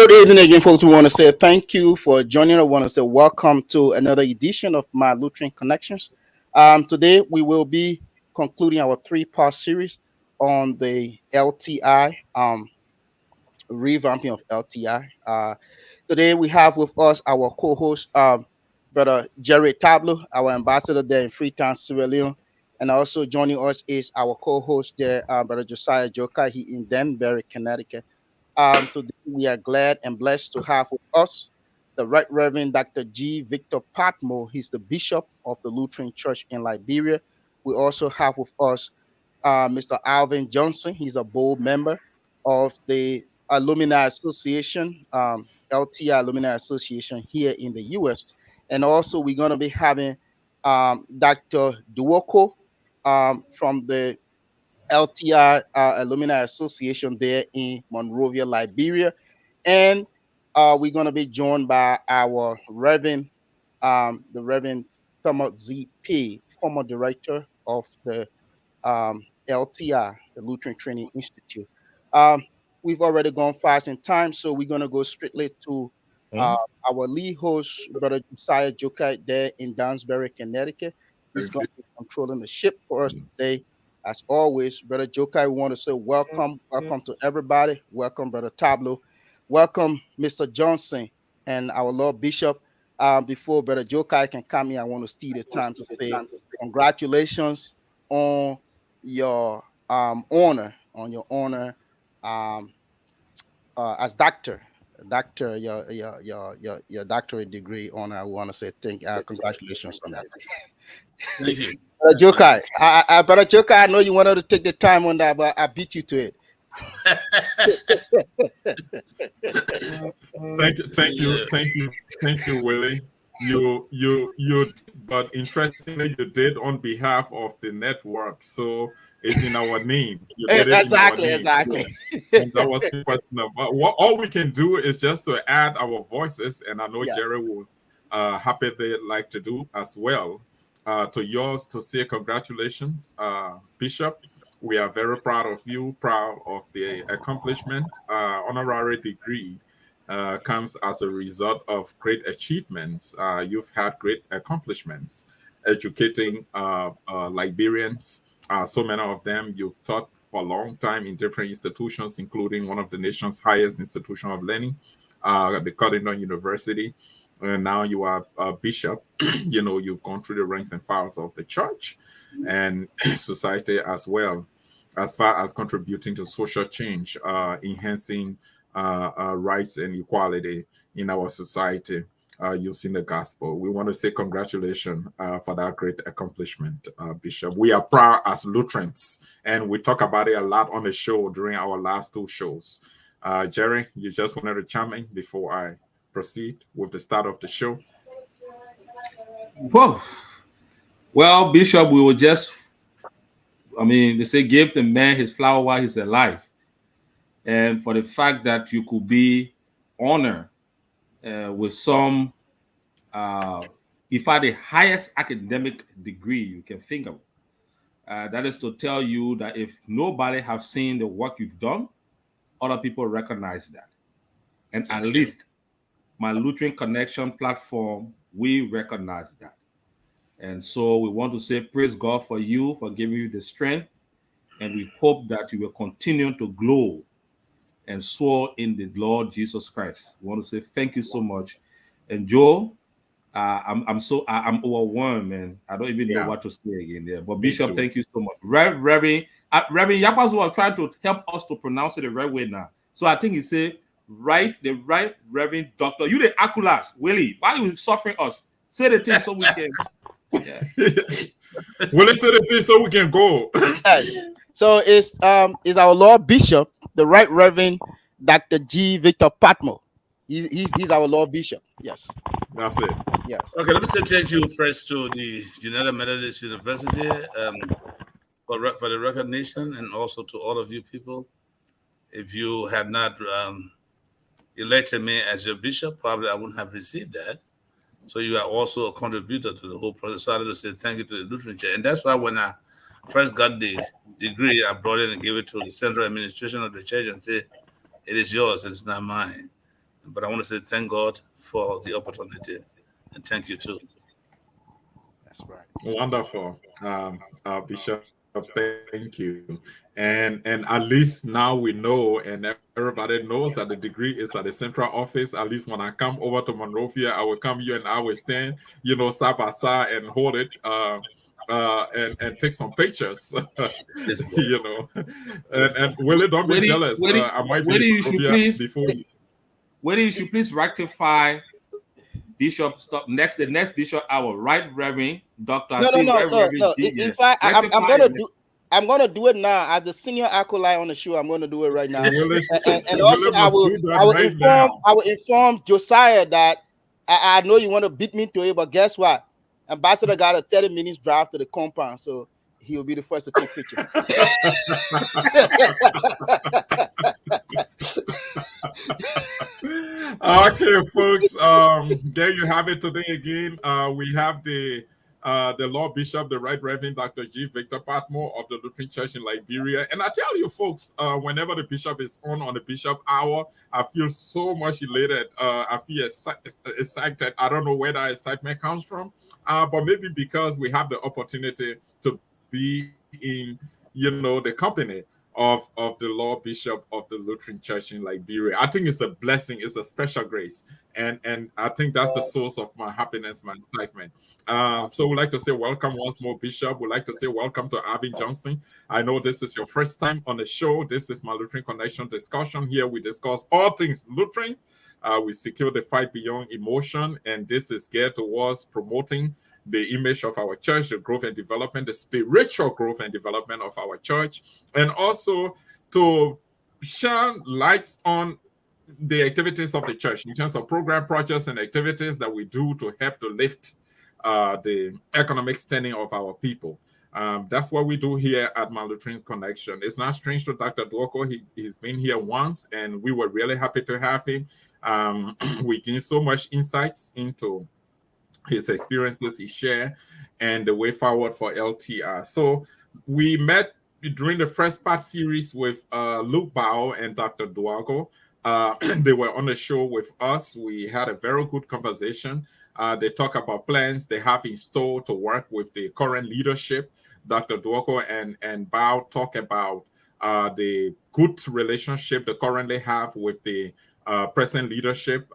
Good evening again, folks. We want to say thank you for joining. I want to say welcome to another edition of my Lutheran Connections. Today, we will be concluding our three-part series on the LTI, revamping of LTI. Today, we have with us our co-host, Brother Jerry Tablo, our ambassador there in Freetown, Sierra Leone. And also joining us is our co-host there, Brother Josiah Joka. He in Danbury, Connecticut. Today we are glad and blessed to have with us the Right Reverend Dr. G. Victor Padmore. He's the Bishop of the Lutheran Church in Liberia. We also have with us Mr. Alvin Johnson. He's a board member of the Alumni Association, LTI Alumni Association here in the U.S. And also we're going to be having Dr. Duoko from the LTI Alumni Association there in Monrovia, Liberia. And we're going to be joined by our the Reverend Thomas Z.P., former director of the LTI, the Lutheran Training Institute. Um, we've already gone fast in time, so we're going to go strictly to uh, our lead host, Brother Josiah Joka, there in Downsbury, Connecticut. He's going to be controlling the ship for us today. As always, Brother Joka, we want to say welcome to everybody. Welcome, Brother Tablo. Welcome, Mr. Johnson, and our Lord Bishop. Before Brother Joka can come in, I want to steal the time to say congratulations on your honor um, as doctor, your doctorate degree honor. I want to say congratulations on that. Thank you. Jokai, Brother Jokai, I know you wanted to take the time on that, but I beat you to it. Thank you, Willie. You. But interestingly, you did on behalf of the network, so it's in our name. You did it Exactly. in our name. And that was personal. But all we can do is just to add our voices, and I know Jerry will happily like to do as well. To yours to say congratulations, Bishop. We are very proud of you, proud of the accomplishment. Honorary degree comes as a result of great achievements. You've had great accomplishments educating Liberians. So many of them you've taught for a long time in different institutions, including one of the nation's highest institution of learning, the Cardinal University. And now you are a bishop. You've gone through the ranks and files of the church and society as well, as far as contributing to social change, enhancing rights and equality in our society using the gospel. We want to say congratulations for that great accomplishment, Bishop. We are proud as Lutherans, and we talk about it a lot on the show during our last two shows. Jerry, you just wanted to chime in before I proceed with the start of the show? Whoa. Well, Bishop, we will just, they say give the man his flower while he's alive. And for the fact that you could be honored with some, if I the highest academic degree you can think of, that is to tell you that if nobody have seen the work you've done, other people recognize that. And at least my Lutheran Connection platform, we recognize that. And so we want to say praise God for you, for giving you the strength. And we hope that you will continue to glow and soar in the Lord Jesus Christ. We want to say thank you so much. And Joe, I'm overwhelmed, man. I don't even know what to say again there. But Bishop, thank you so much. Reverend Yapas was trying to help us to pronounce it the right way now. So I think he said, the right Reverend Doctor. You the Aculas, Willie. Why are you suffering us? Say the thing so we can. Yeah. Willie say the thing so we can go. Yes. So it's our Lord Bishop, the Right Reverend Dr. G. Victor Padmore. He's our Lord Bishop. Yes. That's it. Yes. Okay, let me say thank you first to the United Methodist University for the recognition, and also to all of you people. If you had not elected me as your bishop, probably I wouldn't have received that. So you are also a contributor to the whole process. So I wanted to say thank you to the Lutheran Church. And that's why when I first got the degree, I brought it and gave it to the central administration of the church and said, it is yours, it's not mine. But I want to say thank God for the opportunity, and thank you too. That's right. Wonderful, Bishop. Thank you. And at least now we know, and everybody knows that the degree is at the central office. At least when I come over to Monrovia, I will come, you and I will stand, side by side and hold it, and take some pictures. Yes, sir. And Willie, don't be Where do you, jealous. where do you, I might be where in do you should Monrovia please before you. where do you should please rectify Bishop stop next the next Bishop our Right Reverend Doctor. I No, no, see no, Right no, Reverend no. G. In Yeah, fact, I'm rectify gonna it. do. I'm gonna do it now as the senior acolyte on the show. I'm gonna do it right now, Willie, and also Willie must do that right now. I will inform Josiah that I know you want to beat me to it, but guess what? Ambassador got a 30 minutes drive to the compound, so he will be the first to take picture. Okay, folks. There you have it today again. We have the Lord Bishop, the Right Reverend Dr. G. Victor Padmore of the Lutheran Church in Liberia. And I tell you, folks, whenever the bishop is on the Bishop Hour, I feel so much elated. I feel excited. I don't know where that excitement comes from, but maybe because we have the opportunity to be in, the company of the Lord Bishop of the Lutheran Church in Liberia. I think it's a blessing, it's a special grace, and I think that's the source of my happiness, my excitement. So we'd like to say welcome once more, Bishop. We'd like to say welcome to Arvin Johnson. I know this is your first time on the show. This is my Lutheran Connection discussion. Here we discuss all things Lutheran. We secure the fight beyond emotion, and this is geared towards promoting the image of our church, the growth and development, the spiritual growth and development of our church, and also to shine lights on the activities of the church in terms of program projects and activities that we do to help to lift the economic standing of our people. That's what we do here at Malnutrition Connection. It's not strange to Dr. Dwoko. He's been here once, and we were really happy to have him. We gained so much insights into his experiences he shared and the way forward for LTR. So we met during the first part series with Luke Bao and Dr. Duago. They were on the show with us. We had a very good conversation. They talk about plans they have in store to work with the current leadership. Dr. Duago and Bao talk about the good relationship they currently have with the present leadership.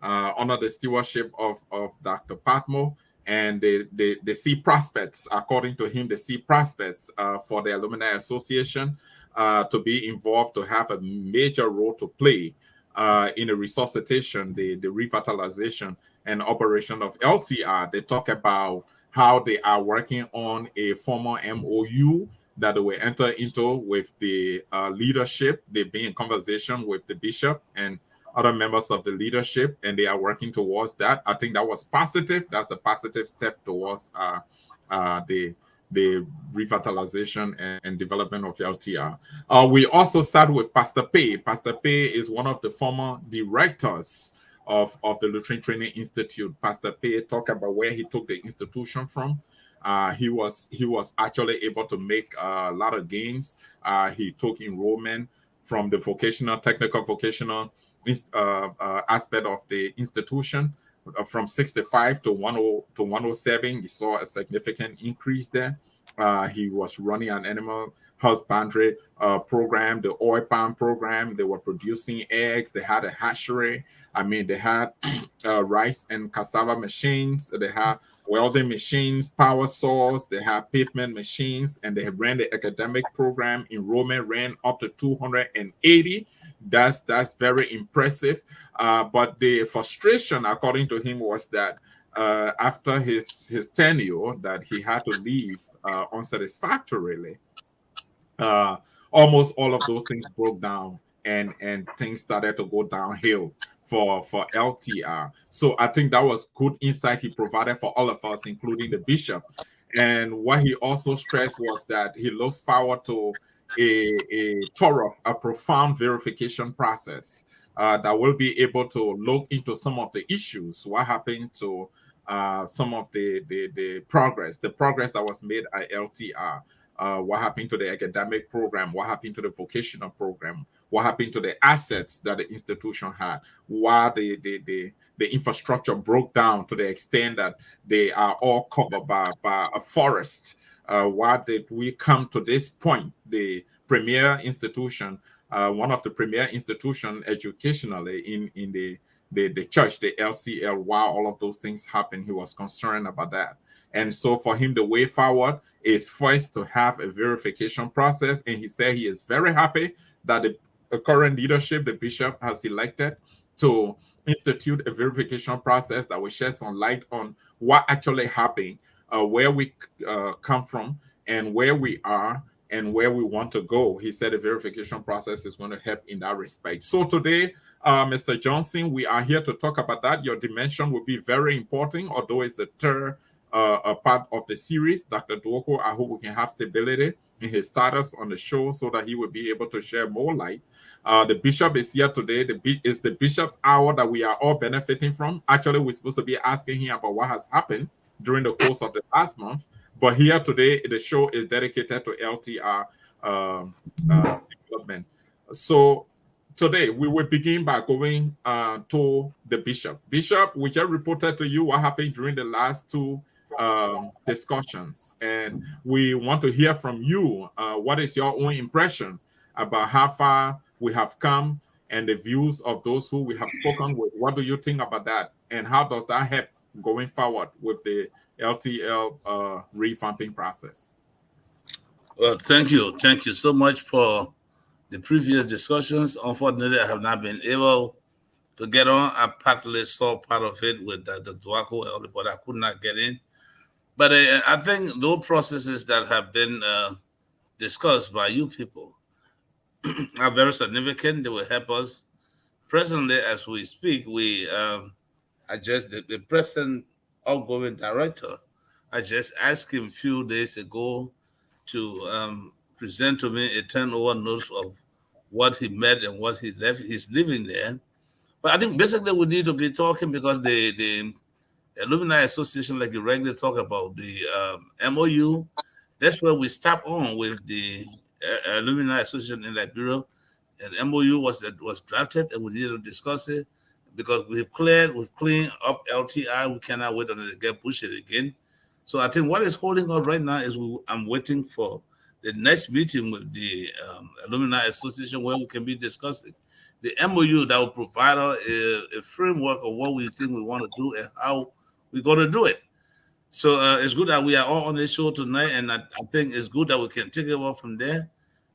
Under the stewardship of Dr. Padmore, and they see prospects, according to him, they see prospects for the Alumni Association to be involved, to have a major role to play in the resuscitation, the revitalization and operation of LTR. They talk about how they are working on a formal MOU that they will enter into with the leadership. They've been in conversation with the bishop and other members of the leadership, and they are working towards that. I think that was positive. That's a positive step towards the revitalization and development of LTR. We also sat with Pastor Pei. Pastor Pei is one of the former directors of the Lutheran Training Institute. Pastor Pei talked about where he took the institution from. He was actually able to make a lot of gains. He took enrollment from the technical vocational aspect of the institution from 65 to 107. He saw a significant increase there. He was running an animal husbandry program, the oil palm program. They were producing eggs. They had a hatchery. I mean, they had rice and cassava machines. They had welding machines, power saws. They had pavement machines, and they ran the academic program. Enrollment ran up to 280. That's very impressive. But the frustration, according to him, was that after his tenure, that he had to leave unsatisfactorily. Uh, Almost all of those things broke down, and things started to go downhill for LTR. So I think that was good insight he provided for all of us, including the bishop. And what he also stressed was that he looks forward to a thorough, a profound verification process that will be able to look into some of the issues, what happened to some of the progress that was made at LTR. What happened to the academic program, what happened to the vocational program, what happened to the assets that the institution had, why the infrastructure broke down to the extent that they are all covered by a forest. Why did we come to this point? The premier institution, one of the premier institutions educationally in the church, the LCL, while all of those things happened, he was concerned about that. And so for him, the way forward is first to have a verification process. And he said he is very happy that the current leadership, the bishop, has elected to institute a verification process that will shed some light on what actually happened, where we come from, and where we are, and where we want to go. He said the verification process is going to help in that respect. So today, Mr. Johnson, we are here to talk about that. Your dimension will be very important, although it's the third a part of the series. Dr. Duoko, I hope we can have stability in his status on the show so that he will be able to share more light. The bishop is here today. It's the bishop's hour that we are all benefiting from. Actually, we're supposed to be asking him about what has happened during the course of the last month. But here today, the show is dedicated to LTR development. So today, we will begin by going to the bishop. Bishop, we just reported to you what happened during the last two discussions, and we want to hear from you. What is your own impression about how far we have come and the views of those who we have spoken with? What do you think about that, and how does that help going forward with the LTL revamping process? Well, thank you so much for the previous discussions. Unfortunately, I have not been able to get on. I partly saw part of it with Dr. Duaco, but I could not get in. But I think those processes that have been discussed by you people are very significant. They will help us. Presently, as we speak, I just, the present outgoing director, I just asked him a few days ago to present to me a turnover note of what he met and what he left. He's living there. But I think basically we need to be talking because the Alumni Association, like you regularly talk about, the MOU, that's where we stop on with the Alumni Association in Liberia. And MOU was drafted, and we need to discuss it because we've cleaned up LTI. We cannot wait until they get pushed it again. So I think what is holding us right now is I'm waiting for the next meeting with the Alumni Association where we can be discussing the MOU that will provide us a framework of what we think we want to do and how we're going to do it. So it's good that we are all on the show tonight, and I think it's good that we can take it off from there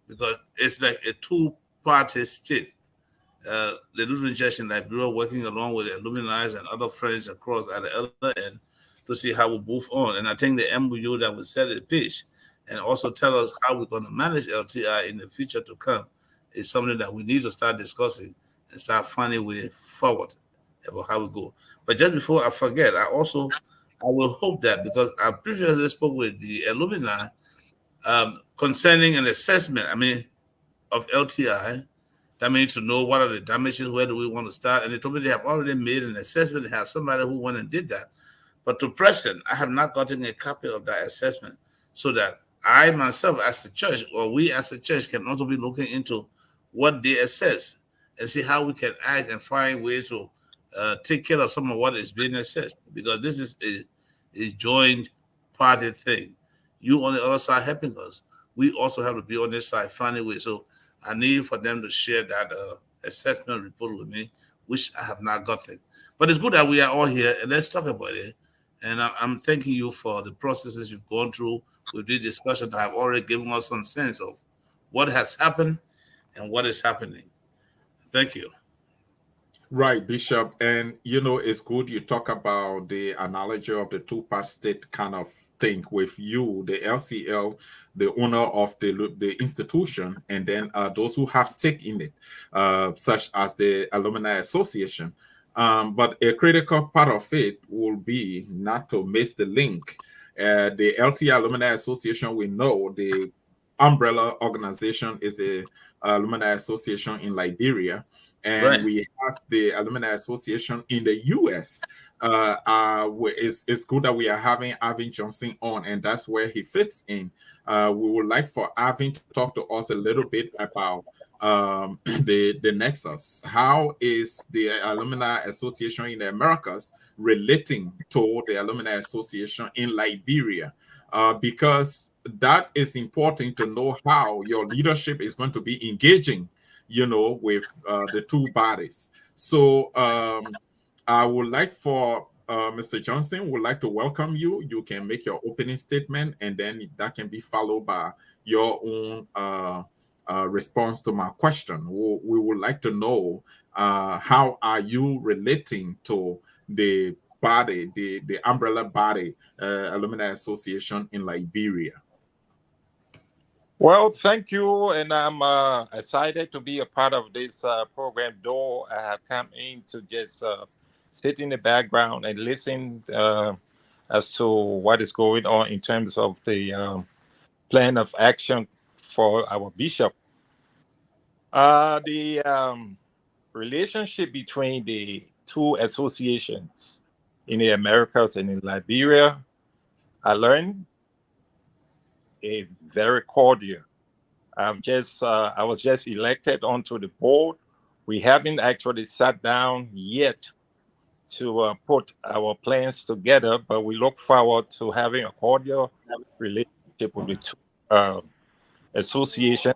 because it's like a two-party state. The Lutheran Church in Liberia working along with the alumni and other friends across at the other end to see how we move on. And I think the MOU that will set the pitch and also tell us how we're going to manage LTI in the future to come is something that we need to start discussing and start finding a way forward about how we go. But just before I forget, I will hope that because I previously spoke with the alumni concerning an assessment, of LTI. That means to know what are the damages, where do we want to start. And they told me they have already made an assessment. They have somebody who went and did that. But to present, I have not gotten a copy of that assessment so that I myself as a church or we as a church can also be looking into what they assess and see how we can act and find ways to take care of some of what is being assessed. Because this is a joint party thing. You on the other side helping us. We also have to be on this side finding ways. So I need for them to share that assessment report with me, which I have not gotten. But it's good that we are all here and let's talk about it. And I'm thanking you for the processes you've gone through with this discussion that have already given us some sense of what has happened and what is happening. Thank you. Right, Bishop. And it's good you talk about the analogy of the two-part state kind of thing with you, the LCL, the owner of the institution, and then those who have stake in it, such as the Alumni Association. But a critical part of it will be not to miss the link. The LTI Alumni Association, we know the umbrella organization is the Alumni Association in Liberia, and Right. we have the Alumni Association in the US. It's good that we are having Arvin Johnson on, and that's where he fits in. We would like for Arvin to talk to us a little bit about the nexus. How is the Alumni Association in the Americas relating to the Alumni Association in Liberia? Because that is important to know how your leadership is going to be engaging, with the two bodies. So I would like for Mr. Johnson would like to welcome you. You can make your opening statement, and then that can be followed by your own response to my question. We would like to know how are you relating to the body, the umbrella body, Alumni Association in Liberia? Well, thank you, and I'm excited to be a part of this program. Though I have come in to just sit in the background and listen as to what is going on in terms of the plan of action for our bishop. The relationship between the two associations in the Americas and in Liberia, I learned, is very cordial. I was just elected onto the board. We haven't actually sat down yet to put our plans together, but we look forward to having a cordial relationship with the two associations,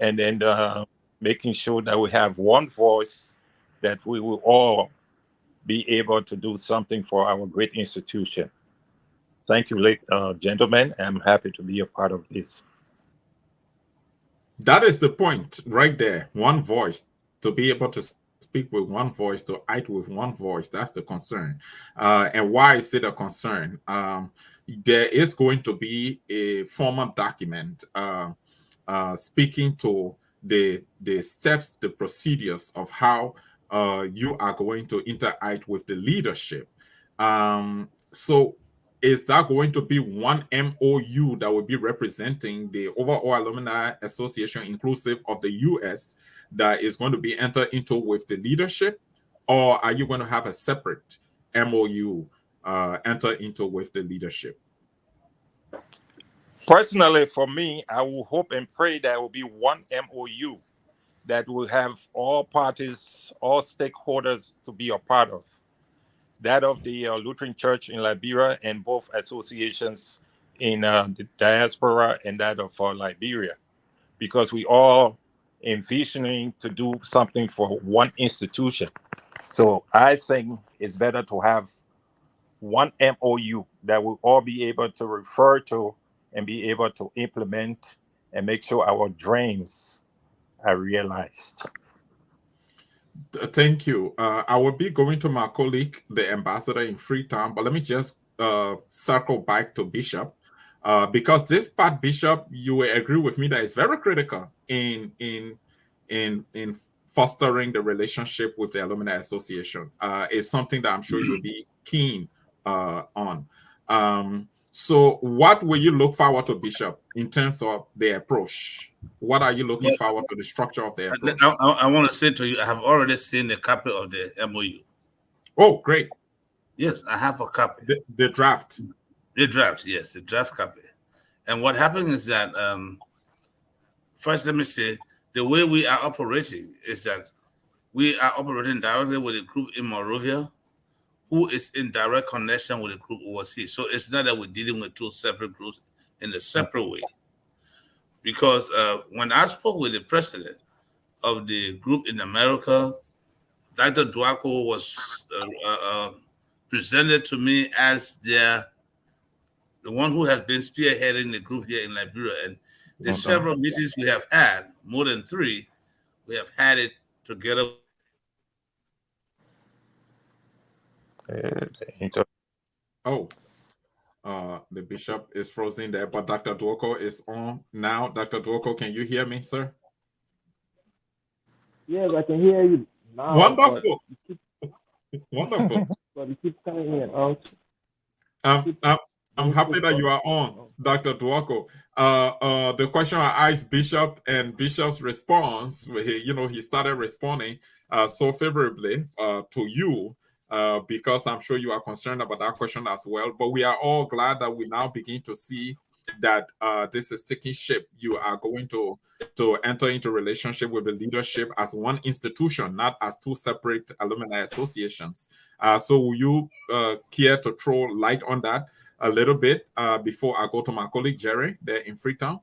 and then making sure that we have one voice, that we will all be able to do something for our great institution. Thank you, gentlemen. I'm happy to be a part of this. That is the point right there. One voice, to be able to speak with one voice, to act with one voice. That's the concern. And why is it a concern? There is going to be a formal document speaking to the steps, the procedures of how you are going to interact with the leadership. So is that going to be one MOU that will be representing the overall Alumni Association, inclusive of the US, that is going to be entered into with the leadership? Or are you going to have a separate MOU enter into with the leadership? Personally, for me, I will hope and pray that will be one MOU that will have all parties, all stakeholders to be a part of. That of the Lutheran Church in Liberia and both associations in the diaspora, and that of Liberia, because we all envisioning to do something for one institution. So I think it's better to have one MOU that we'll all be able to refer to and be able to implement and make sure our dreams are realized. Thank you. I will be going to my colleague, the ambassador in Freetown, but let me just circle back to Bishop, because this part, Bishop, you will agree with me that it's very critical in fostering the relationship with the Alumni Association. It's something that I'm sure you'll be keen on. So what will you look forward to, Bishop, in terms of the approach? What are you looking forward to the structure of the approach? I want to say to you, I have already seen a copy of the MOU. Oh, great. Yes, I have a copy. The draft. The draft, yes, the draft copy. And what happens is that, first, let me say, the way we are operating is that we are operating directly with a group in Monrovia who is in direct connection with the group overseas. So it's not that we're dealing with two separate groups in a separate way. Because when I spoke with the president of the group in America, Dr. Duaco was presented to me as the one who has been spearheading the group here in Liberia. And the several meetings we have had, more than 3, we have had it together. The bishop is frozen there, but Dr. Duoko is on now. Dr. Duoko, can you hear me, sir? Yes, I can hear you now. Wonderful. Wonderful. But it keeps coming in out. I'm happy that you are on, Dr. Duoko. The question I asked Bishop, and Bishop's response, he started responding so favorably to you, because I'm sure you are concerned about that question as well. But we are all glad that we now begin to see that this is taking shape, you are going to enter into relationship with the leadership as one institution, not as two separate alumni associations. So will you care to throw light on that a little bit before I go to my colleague Jerry there in Freetown?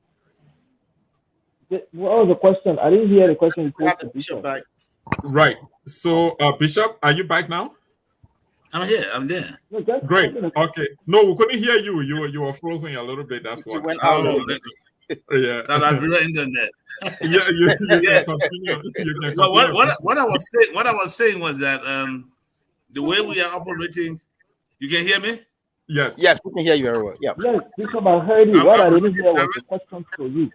What was the question? I didn't hear the question you posed to Bishop. Back. Right. So, Bishop, are you back now? I'm here. I'm there. No, Great. Okay. No, we couldn't hear you. You were frozen a little bit. That's why. You went out a little bit. Yeah. That Liberia internet. Yeah. You Yeah. can continue. You can Well, continue. what I was saying was that the way we are operating. You can hear me? Yes. Yes, we can hear you very well. Yeah. Yes, Bishop, I heard you. What I didn't hear was the question for you.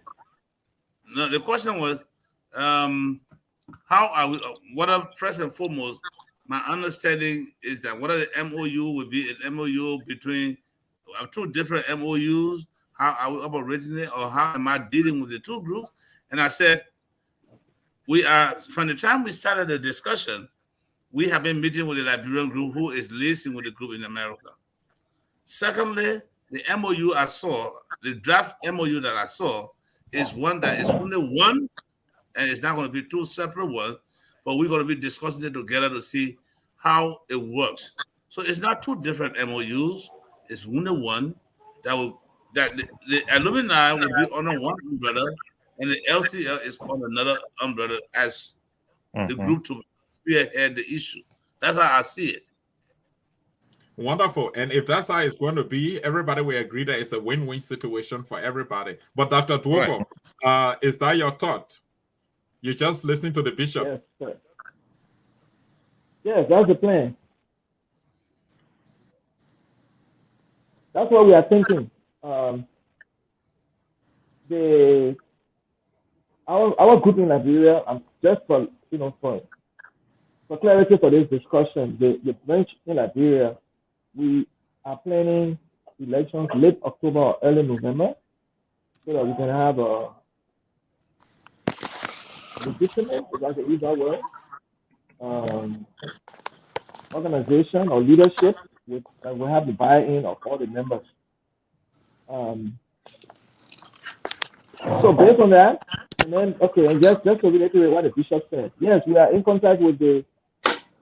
No, the question was, how are we? What are first and foremost? My understanding is that what are the MOU would be an MOU between two different MOUs. How are we operating it, or how am I dealing with the two groups? And I said, we are from the time we started the discussion, we have been meeting with the Liberian group who is liaising with the group in America. Secondly, the MOU I saw, the draft MOU that I saw, is one that is only one, and it's not going to be two separate ones, but we're going to be discussing it together to see how it works. So it's not two different MOUs, it's only one that the alumni will be under one umbrella, and the LCL is on another umbrella as the group to spearhead the issue. That's how I see it. Wonderful. And if that's how it's going to be, everybody will agree that it's a win-win situation for everybody. But Dr. Dwogo, is that your thought? You just listen to the bishop. Yes, sir. Yes, that's the plan. That's what we are thinking. Our group in Liberia, just for for clarity for this discussion, the branch in Liberia, we are planning elections late October or early November, so that we can have a legitimate, if I can use that word, organization or leadership that will have the buy-in of all the members. So based on that, and then and just to relate to what the bishop said, yes, we are in contact with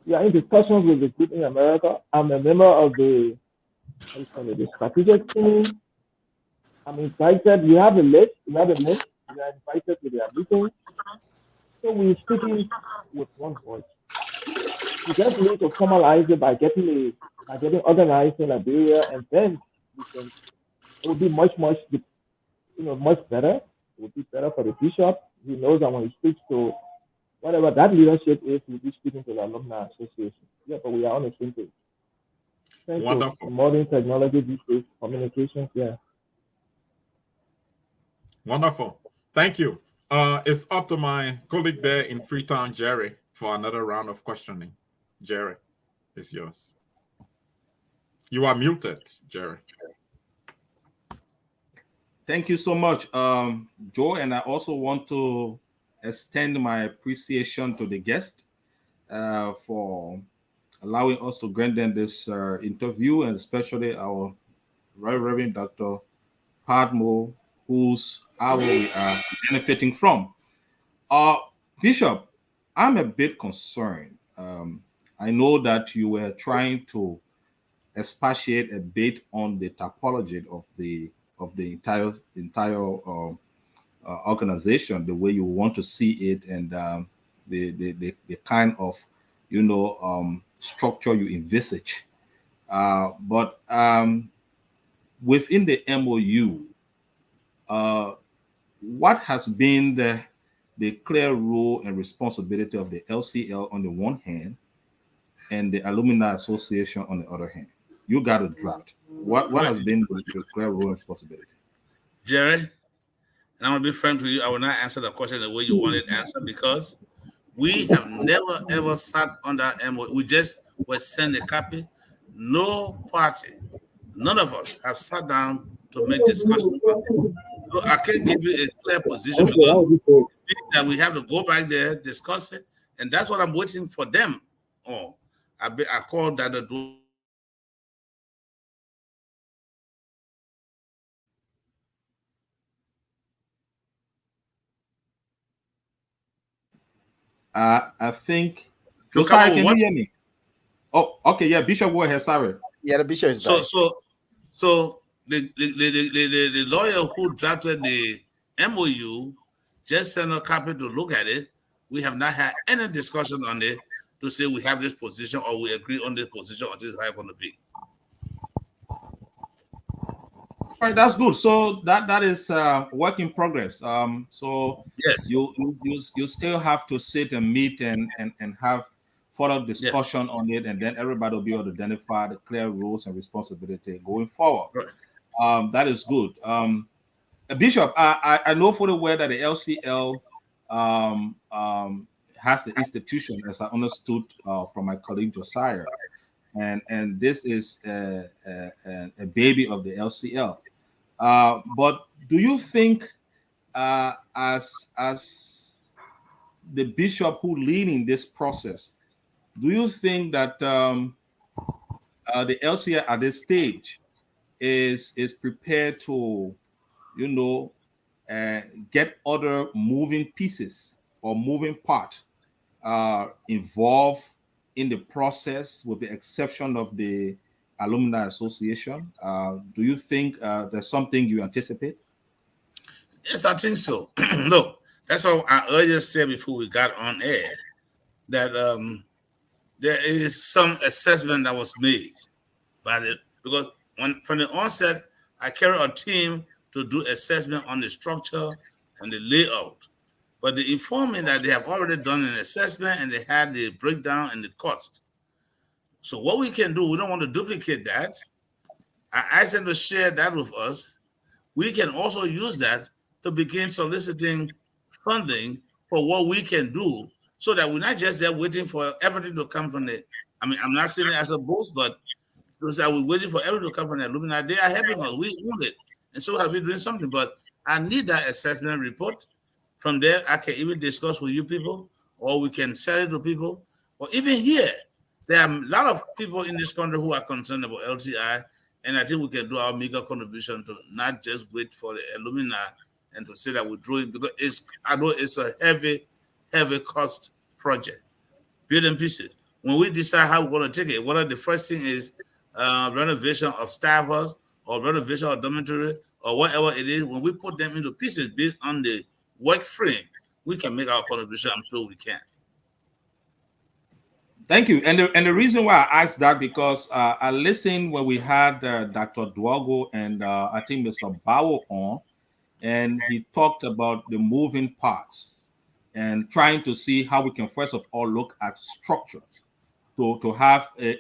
we are in discussions with the group in America. I'm a member of the strategic team. I'm invited. We have a list. We are invited to their meetings. So we're speaking with one voice. We just need to formalize it by getting organized in Liberia, and then it will be much better. It will be better for the bishop. He knows that when he speaks to whatever that leadership is, we'll be speaking to the alumni association. Yeah, but we are on the same page. Wonderful. Modern technology these days, communications, yeah. Wonderful. Thank you. It's up to my colleague there in Freetown, Jerry, for another round of questioning. Jerry, it's yours. You are muted, Jerry. Thank you so much, Joe. And I also want to extend my appreciation to the guest for allowing us to grant them this interview, and especially our Right Reverend Dr. Padmore, whose hour we are benefiting from. Bishop, I'm a bit concerned. I know that you were trying to expatiate a bit on the topology of the entire organization, the way you want to see it, and the kind of structure you envisage. But within the MOU, what has been the clear role and responsibility of the LCL on the one hand, and the Alumni Association on the other hand? You got a draft. What has been the clear role and responsibility? Jerry, and I'm going to be frank with you, I will not answer the question the way you wanted to answer, because we have never ever sat on that MOU. We just were sent a copy. No party, none of us have sat down to make discussion about it. So I can't give you a clear position, because that we have to go back there, discuss it, and that's what I'm waiting for them on. I called that I think To come Josiah, up with can you what? hear me? Oh, okay, yeah, Bishop, go ahead. Sorry. Yeah, the bishop is So back. so the lawyer who drafted the MOU just sent a copy to look at it. We have not had any discussion on it to say we have this position or we agree on this position or this is how it's going to be. All right, that's good. So that is work in progress. So Yes, you still have to sit and meet and have further yes, discussion on it, and then everybody will be able to identify the clear rules and responsibility going forward. right. That is good. Bishop, I know for the way that the LCL has the institution, as I understood from my colleague Josiah, and this is a baby of the LCL. But do you think, as the bishop who leading this process, do you think that the LCL at this stage is prepared to, you know, uh, get other moving pieces or moving part involved in the process, with the exception of the alumni association? Do you think there's something you anticipate? Yes, I think so. Look, that's what I earlier said before we got on air that there is some assessment that was made by the because when from the onset I carry a team to do assessment on the structure and the layout. But they informed me that they have already done an assessment and they had the breakdown and the cost. So what we can do, we don't want to duplicate that. I asked them to share that with us. We can also use that to begin soliciting funding for what we can do so that we're not just there waiting for everything to come from the. I mean, I'm not saying it as a boast, but because I was waiting for everything to come from the alumni. They are helping us. We own it. And so have we doing something. But I need that assessment report. From there, I can even discuss with you people, or we can sell it to people. Or even here, there are a lot of people in this country who are concerned about LTI, and I think we can do our meager contribution to not just wait for the alumni and to say that we're doing because I know it's a heavy cost project, building pieces. When we decide how we're going to take it, whether the first thing is renovation of staff house or renovation of dormitory or whatever it is, when we put them into pieces based on the work frame, we can make our contribution. I'm sure we can. Thank you. And the reason why I asked that, because I listened when we had Dr. Dwago and I think Mr. Bawo on, and he talked about the moving parts and trying to see how we can first of all look at structure to have a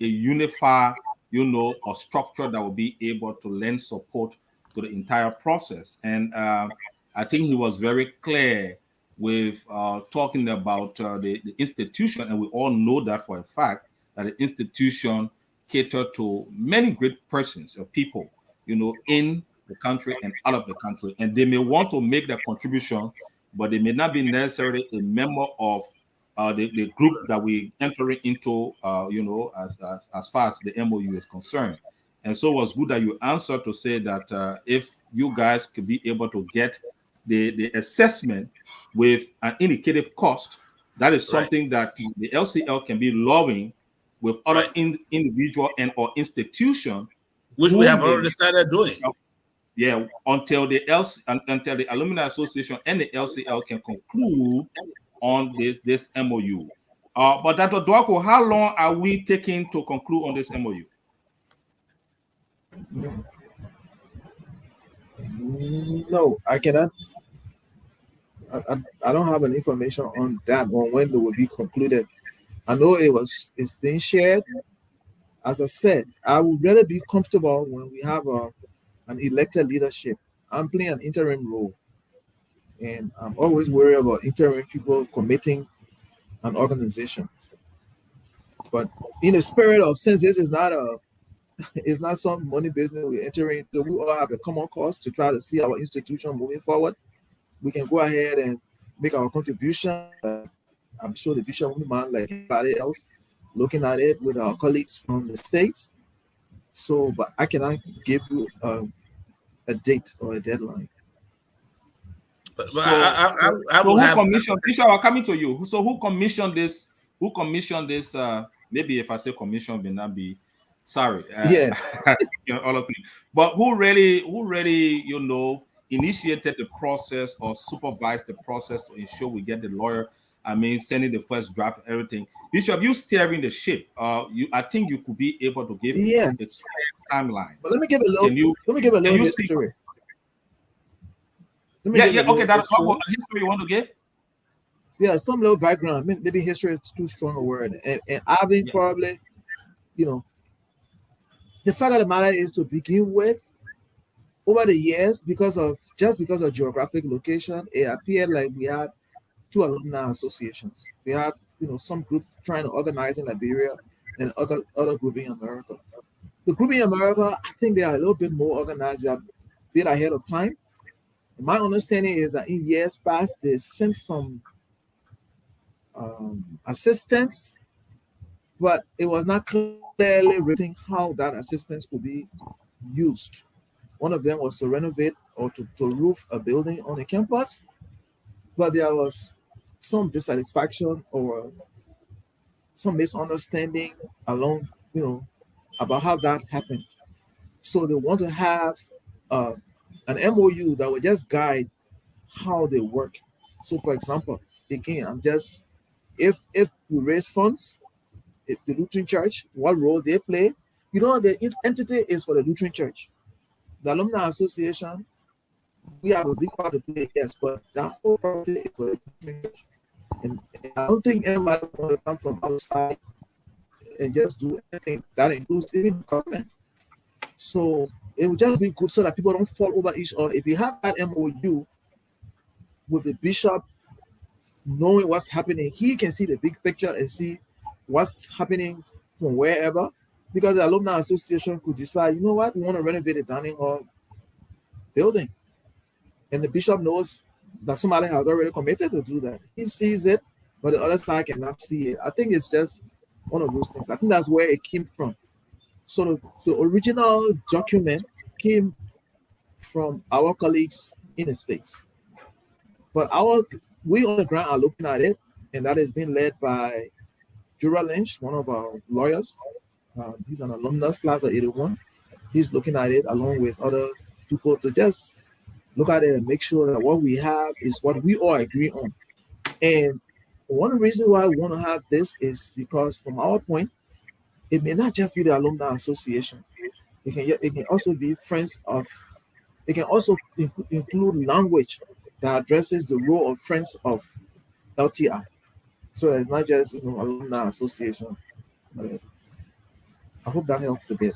unified, a structure that will be able to lend support to the entire process. And I think he was very clear with talking about the institution, and we all know that for a fact that the institution cater to many great persons or people, in the country and out of the country, and they may want to make their contribution, but they may not be necessarily a member of the group that we entering into, as far as the MOU is concerned. And so it was good that you answered to say that if you guys could be able to get the assessment with an indicative cost, that is Right. something that the LCL can be lobbying with other Right. individual and or institution Which we have whom they, already started doing. yeah, until the alumni association and the LCL can conclude on this MOU. But Dr. Dwako, how long are we taking to conclude on this MOU? No, I cannot. I don't have any information on that on when they will be concluded. I know it's being shared. As I said, I would rather be comfortable when we have an elected leadership. I'm playing an interim role, and I'm always worried about interim people committing an organization. But in the spirit of, since this is not a it's not some money business we're entering into, we all have a common cause to try to see our institution moving forward. We can go ahead and make our contribution. I'm sure the bishop won't mind, like anybody else, looking at it with our colleagues from the states. So, but I cannot give you a date or a deadline. But So, I so will who have. commissioned? Bishop, I'm coming to you. So who commissioned this? Who commissioned this? Maybe if I say commission, may not be sorry. Yes. All of you. But who really, initiated the process or supervised the process to ensure we get the lawyer? I mean, sending the first draft, everything. Bishop, you steering the ship. I think you could be able to give a Yes. clear timeline. But let me give a little. Can you? Let me give a Can little you speak? history. Let me Yeah, give a yeah. Okay, little that's what history. history you want to give. Yeah, some little background. Maybe history is too strong a word. And I've Yeah. probably, you know, the fact of the matter is to begin with, over the years, because of geographic location, it appeared like we had two alumni associations. We had, some group trying to organize in Liberia and other group in America. The group in America, I think they are a little bit more organized. They're a bit ahead of time. My understanding is that in years past, they sent some assistance, but it was not clearly written how that assistance could be used. One of them was to renovate or to roof a building on a campus, but there was some dissatisfaction or some misunderstanding along, about how that happened. So they want to have uh, an MOU that will just guide how they work. So, for example, again, I'm just if we raise funds, if the Lutheran Church, what role they play, the entity is for the Lutheran Church. The Alumni Association, we have a big part to play, yes, but that whole property is for the Lutheran Church. And I don't think anybody want to come from outside and just do anything. That includes even the government. So it would just be good so that people don't fall over each other. If you have that MOU with the bishop knowing what's happening, he can see the big picture and see what's happening from wherever. Because the alumni association could decide, you know what, we want to renovate the dining hall building. And the bishop knows that somebody has already committed to do that. He sees it, but the other side cannot see it. I think it's just one of those things. I think that's where it came from. So the original document came from our colleagues in the States. But we on the ground are looking at it, and that is being led by Jura Lynch, one of our lawyers. He's an alumnus, class of 81. He's looking at it along with other people to just look at it and make sure that what we have is what we all agree on. And one reason why we want to have this is because, from our point, it may not just be the alumni association. It can also be friends of. It can also include language that addresses the role of friends of LTI. So it's not just alumni association. I hope that helps a bit.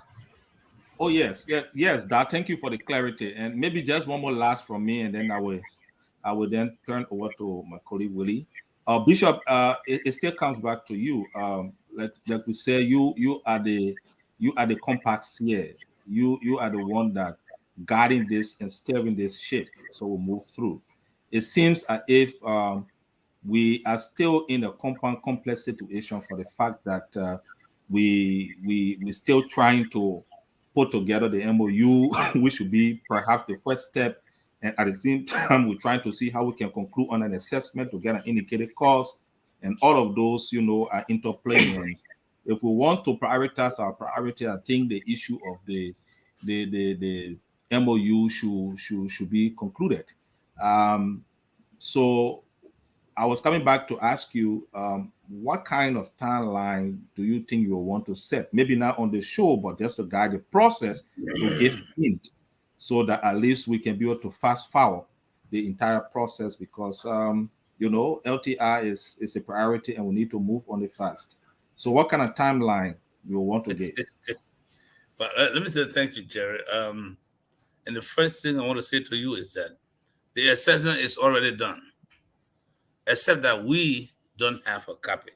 Oh yes, yes. Dad, thank you for the clarity. And maybe just one more last from me, and then I will then turn over to my colleague Willie. Bishop, it still comes back to you. Like we say, you are the compacts here. You are the one that guiding this and steering this ship, so we'll move through. It seems as if we are still in a compound complex situation for the fact that we still trying to put together the MOU, which should be perhaps the first step. And at the same time, we're trying to see how we can conclude on an assessment to get an indicated cost. And all of those, are interplaying. And if we want to prioritize our priority, I think the issue of the MOU should be concluded. So I was coming back to ask you, what kind of timeline do you think you will want to set? Maybe not on the show, but just to guide the process to give hint, so that at least we can be able to fast forward the entire process because LTI is a priority and we need to move on it fast. So, what kind of timeline you want to give? But let me say thank you, Jerry. And the first thing I want to say to you is that the assessment is already done, except that we don't have a copy.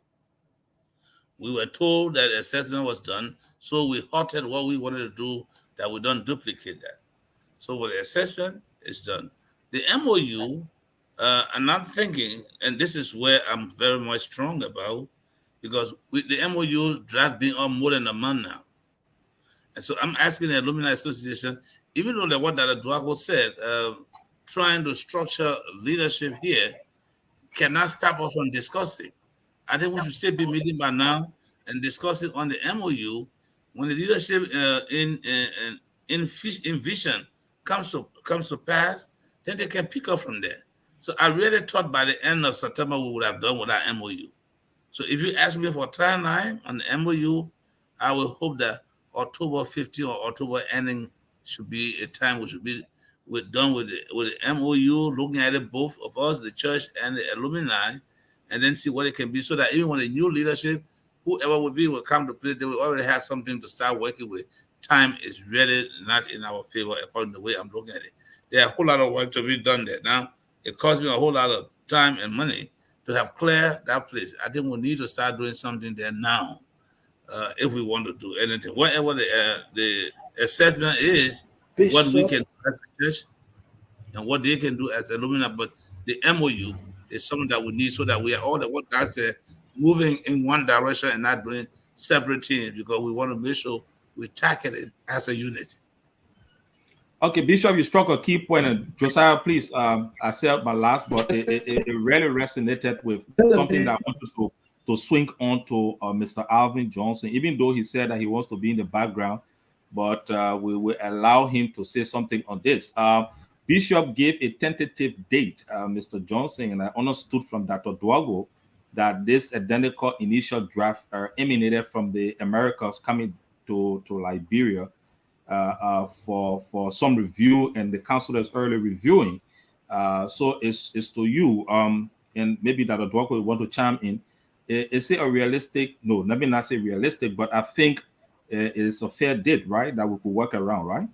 We were told that assessment was done, so we halted what we wanted to do, that we don't duplicate that. So the assessment is done. The MOU, I'm not thinking, and this is where I'm very much strong about, because with the MOU draft being on more than a month now. And so I'm asking the Alumni Association, even though what that Eduardo said, trying to structure leadership here cannot stop us from discussing. I think we should still be meeting by now and discussing on the MOU when the leadership in vision comes to pass. Then they can pick up from there. So I really thought by the end of September we would have done with our MOU. So if you ask me for timeline on the MOU, I will hope that October 15 or October ending should be a time we should be done with the MOU, looking at it both of us, the church and the alumni, and then see what it can be, so that even when the new leadership, whoever will be, will come to play, they will already have something to start working with. Time is really not in our favor according to the way I'm looking at it. There are a whole lot of work to be done there. Now, it costs me a whole lot of time and money to have clear that place. I think we need to start doing something there now, if we want to do anything. Whatever the assessment is, what we Bishop, can do as a church and what they can do as alumni, but the MOU is something that we need so that we are all, what God said, moving in one direction and not doing separate things, because we want to make sure we tackle it as a unit. Okay, Bishop, you struck a key point, and Josiah, please, I said my last, but it really resonated with something that I wanted to swing on to Mr. Alvin Johnson, even though he said that he wants to be in the background, but we will allow him to say something on this. Bishop gave a tentative date, Mr. Johnson, and I understood from Dr. Dwago that this identical initial draft emanated from the Americas coming to Liberia for some review, and the council is early reviewing. So it's to you, and maybe that Dwako will want to chime in. Is it a realistic? No, let me not say realistic, but I think it's a fair date, right? That we could work around, right?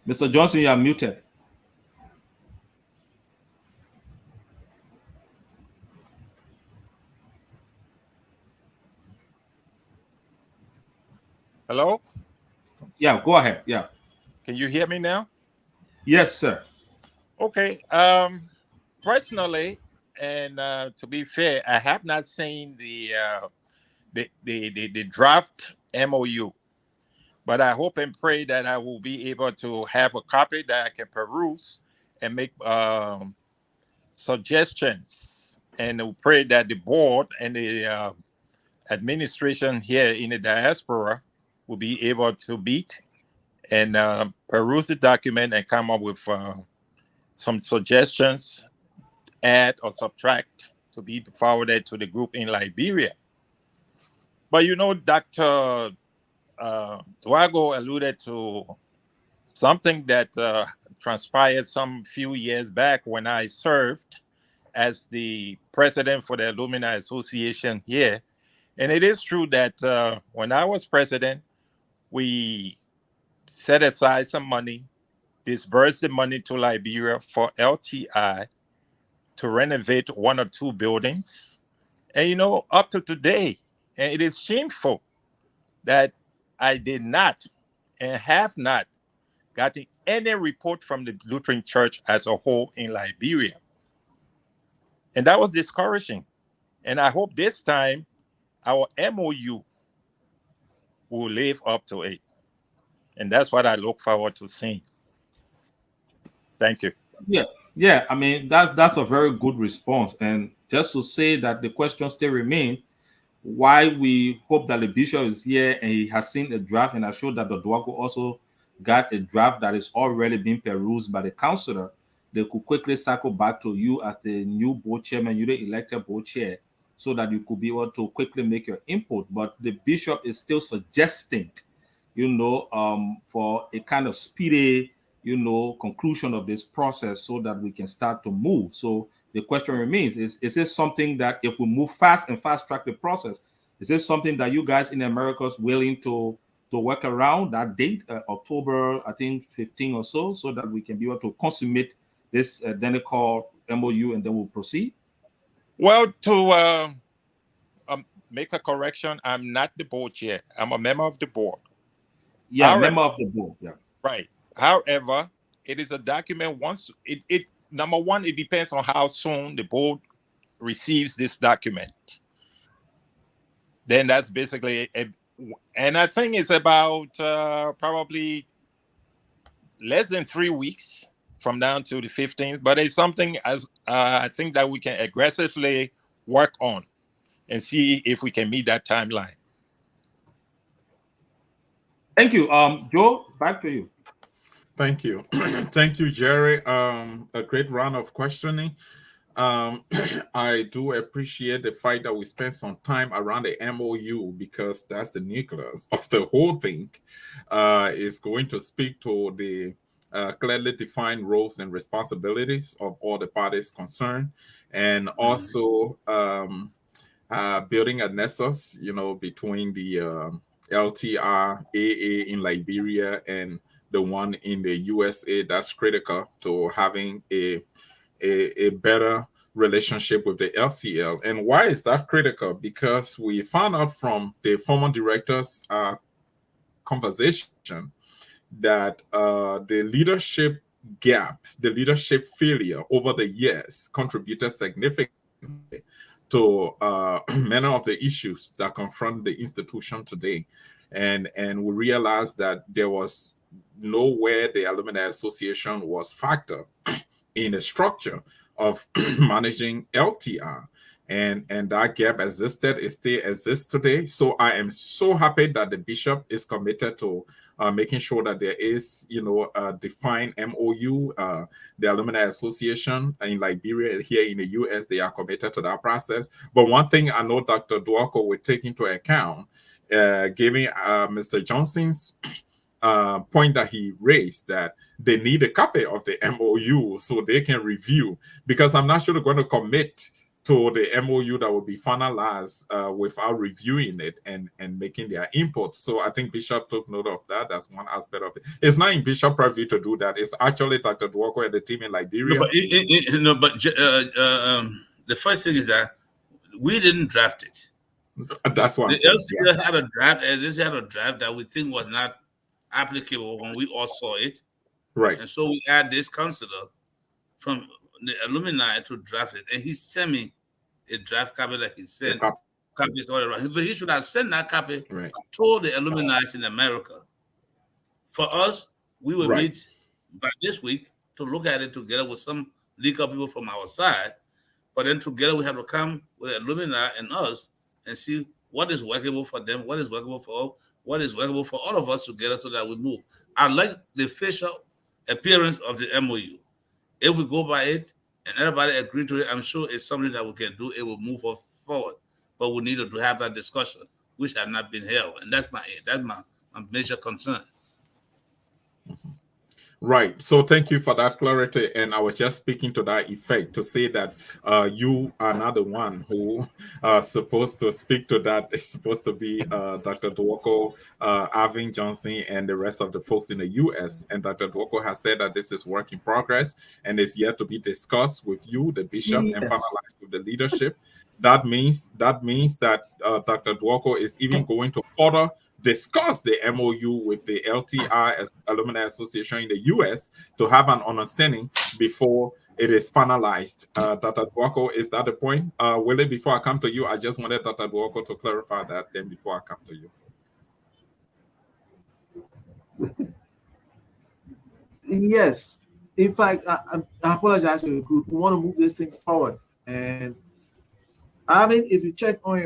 Mr. Johnson, you are muted. Hello? Yeah, go ahead. Yeah. Can you hear me now? Yes, sir. Okay. Personally, and to be fair, I have not seen the draft MOU, but I hope and pray that I will be able to have a copy that I can peruse and make suggestions, and we pray that the board and the administration here in the diaspora will be able to meet and peruse the document and come up with some suggestions, add or subtract, to be forwarded to the group in Liberia. But Dr. Dwago alluded to something that transpired some few years back when I served as the president for the Alumni Association here. And it is true that when I was president, we set aside some money, dispersed the money to Liberia for LTI to renovate one or two buildings. And up to today, and it is shameful that I did not and have not gotten any report from the Lutheran Church as a whole in Liberia. And that was discouraging. And I hope this time our MOU will live up to it. And that's what I look forward to seeing. Thank you. Yeah, yeah. I mean, that's a very good response. And just to say that the question still remains, why we hope that the bishop is here and he has seen a draft, and I showed that the Dwago also got a draft that is already being perused by the councillor. They could quickly cycle back to you as the new board chairman, you the elected board chair, so that you could be able to quickly make your input. But the bishop is still suggesting, for a kind of speedy, conclusion of this process so that we can start to move. So the question remains, is this something that if we move fast and fast track the process, is this something that you guys in the Americas willing to work around that date, October, I think 15 or so that we can be able to consummate this identical MOU and then we'll proceed? Well, to make a correction, I'm not the board chair. I'm a member of the board. Yeah, however, member of the board. Yeah. Right. However, it is a document. Once it number one, it depends on how soon the board receives this document. Then that's basically And I think it's about probably less than 3 weeks from now to the 15th. But it's something as I think that we can aggressively work on and see if we can meet that timeline. Thank you. Joe, back to you. Thank you. Thank you, Jerry. A great round of questioning. I do appreciate the fact that we spent some time around the MOU because that's the nucleus of the whole thing. Is going to speak to the clearly defined roles and responsibilities of all the parties concerned, and also building a nexus, between the LTR AA in Liberia and the one in the USA. That's critical to having a better relationship with the LCL. And why is that critical? Because we found out from the former director's conversation that the leadership gap, the leadership failure over the years contributed significantly to many of the issues that confront the institution today. And we realized that there was nowhere the Alumni Association was factored in the structure of managing LTR. And that gap existed, it still exists today. So I am so happy that the bishop is committed to making sure that there is, a defined MOU. The Alumni Association in Liberia, here in the US, they are committed to that process. But one thing I know Dr. Duako will take into account, giving Mr. Johnson's point that he raised, that they need a copy of the MOU so they can review, because I'm not sure they're going to commit to the MOU that will be finalized without reviewing it and making their input. So I think Bishop took note of that. That's one aspect of it. It's not in Bishop purview to do that. It's actually Dr. Duako and the team in Liberia. The first thing is that we didn't draft it. That's what the LCL had a draft, and this had a draft that we think was not applicable when we all saw it. Right. And so we had this counselor from the alumni to draft it, and he sent me a draft copy that he sent. Copies all around. But he should have sent that copy to the alumni in America. For us, we will meet by this week to look at it together with some legal people from our side. But then together we have to come with the alumni and us and see what is workable for them, what is workable for all, what is workable for all of us together so that we move. I like the official appearance of the MOU. If we go by it and everybody agree to it, I'm sure it's something that we can do. It will move us forward. But we need to have that discussion, which has not been held. And that's my major concern. Right. So thank you for that clarity. And I was just speaking to that effect to say that you are not the one who supposed to speak to that. It's supposed to be Dr. Duoko, Arvin Johnson, and the rest of the folks in the U.S. And Dr. Duoko has said that this is work in progress and is yet to be discussed with you, the bishop, and finalized with the leadership. That means that Dr. Duoko is even going to further discuss the MOU with the LTI as Alumni Association in the US to have an understanding before it is finalized. Dr. Duoko, is that the point? Willie, before I come to you, I just wanted Dr. Duoko to clarify that then before I come to you. Yes. In fact, I apologize to the group. We want to move this thing forward. And I mean, if you check on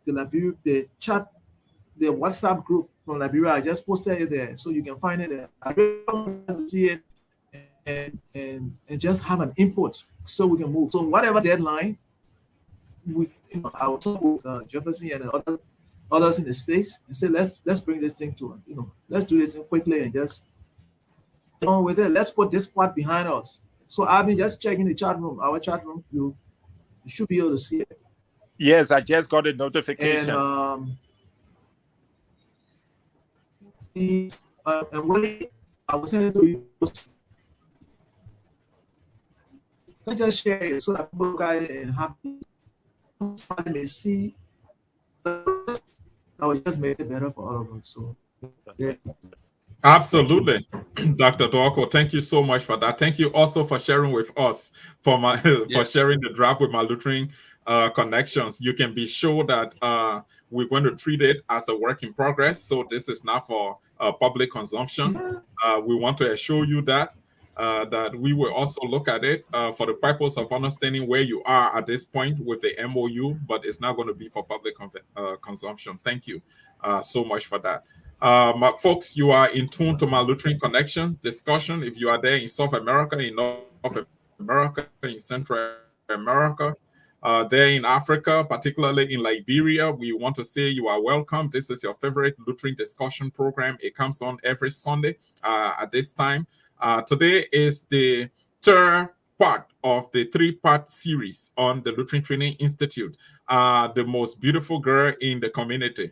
the chat, the WhatsApp group from Liberia, I just posted it there, so you can find it there. I really want to see it and just have an input so we can move. So whatever deadline, I will talk with Jefferson and others in the States and say let's bring this thing to let's do this thing quickly and just get on with it. Let's put this part behind us. So I've been just checking the chat room, our chat room. You should be able to see it. Yes, I just got a notification. And Willie, I was sending to you. I just share it so that people guys and happy may see. I will just make it better for all of us. So, yeah. Absolutely, Dr. Duoko. Thank you so much for that. Thank you also for sharing with us for sharing the draft with my Lutheran connections, you can be sure that we're going to treat it as a work in progress. So this is not for public consumption. We want to assure you that we will also look at it for the purpose of understanding where you are at this point with the MOU, but it's not going to be for public consumption. Thank you so much for that. My folks, you are in tune to my Lutheran Connections discussion. If you are there in South America, in North America, in Central America, there in Africa, particularly in Liberia, we want to say you are welcome. This is your favorite Lutheran discussion program. It comes on every Sunday at this time. Today is the third part of the three-part series on the Lutheran Training Institute, the most beautiful girl in the community.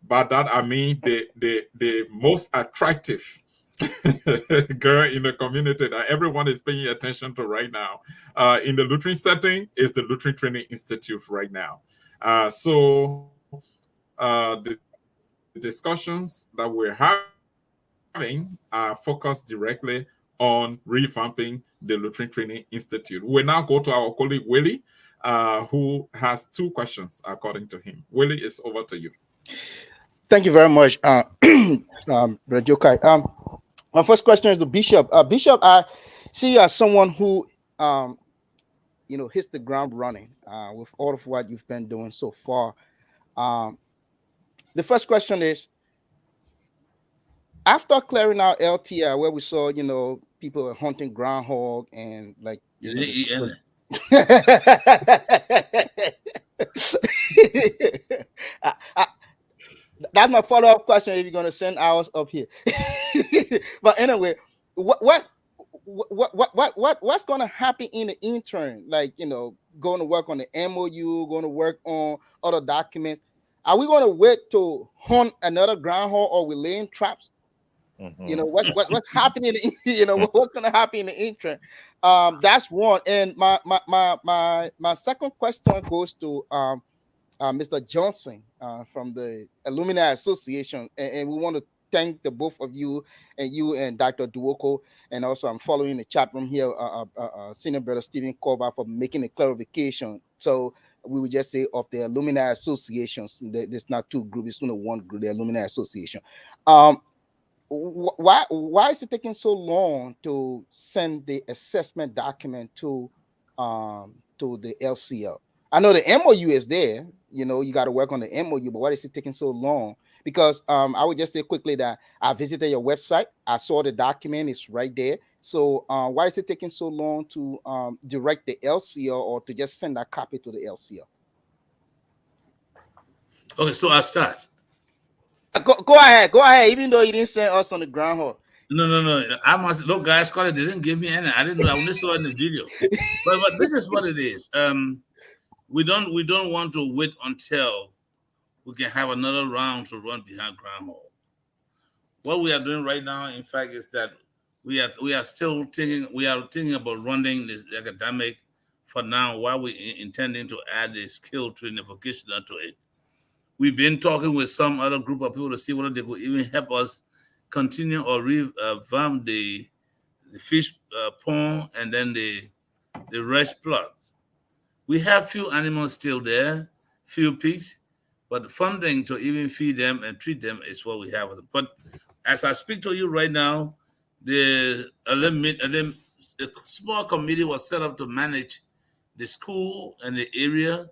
By that I mean the most attractive girl in the community that everyone is paying attention to right now in the Lutheran setting is the Lutheran Training Institute right now. The discussions that we're having are focused directly on revamping the Lutheran Training Institute. We'll now go to our colleague Willie, who has two questions according to him. Willie, it's over to you. Thank you very much, Brother Jokai. My first question is to Bishop. Bishop, I see you as someone who, hits the ground running with all of what you've been doing so far. The first question is, after clearing out LTI, where we saw, people were hunting groundhog and like, that's my follow-up question if you're going to send ours up here. But anyway, what's going to happen in the interim? Like, going to work on the MOU, going to work on other documents. Are we going to wait to hunt another groundhog, or we laying traps? What's happening? What's going to happen in the interim? That's one. And my second question goes to Mr. Johnson from the Alumni Association, and we want to thank the both of you and Dr. Duoko, and also I'm following the chat room here, Senior Brother Stephen Cover, for making a clarification. So we would just say of the Alumni Associations, there's not two groups, it's only one group, the Alumni Association. Why is it taking so long to send the assessment document to the LCL? I know the MOU is there, you got to work on the MOU, but why is it taking so long? Because I would just say quickly that I visited your website, I saw the document, it's right there. So why is it taking so long to direct the LCL, or to just send that copy to the LCL? Okay, so I'll start. Go ahead, even though you didn't send us on the groundhog. No. I must look, guys. They didn't give me any. I didn't know. I only saw it in the video. But this is what it is. We don't want to wait until we can have another round to run behind groundhog. What we are doing right now, in fact, is that we are still thinking about running this academic for now, while we intending to add the skill training vocational to it. We've been talking with some other group of people to see whether they could even help us continue or revamp the fish pond and then the rest plots. We have few animals still there, few pigs, but funding to even feed them and treat them is what we have. But as I speak to you right now, a small committee was set up to manage the school and the area,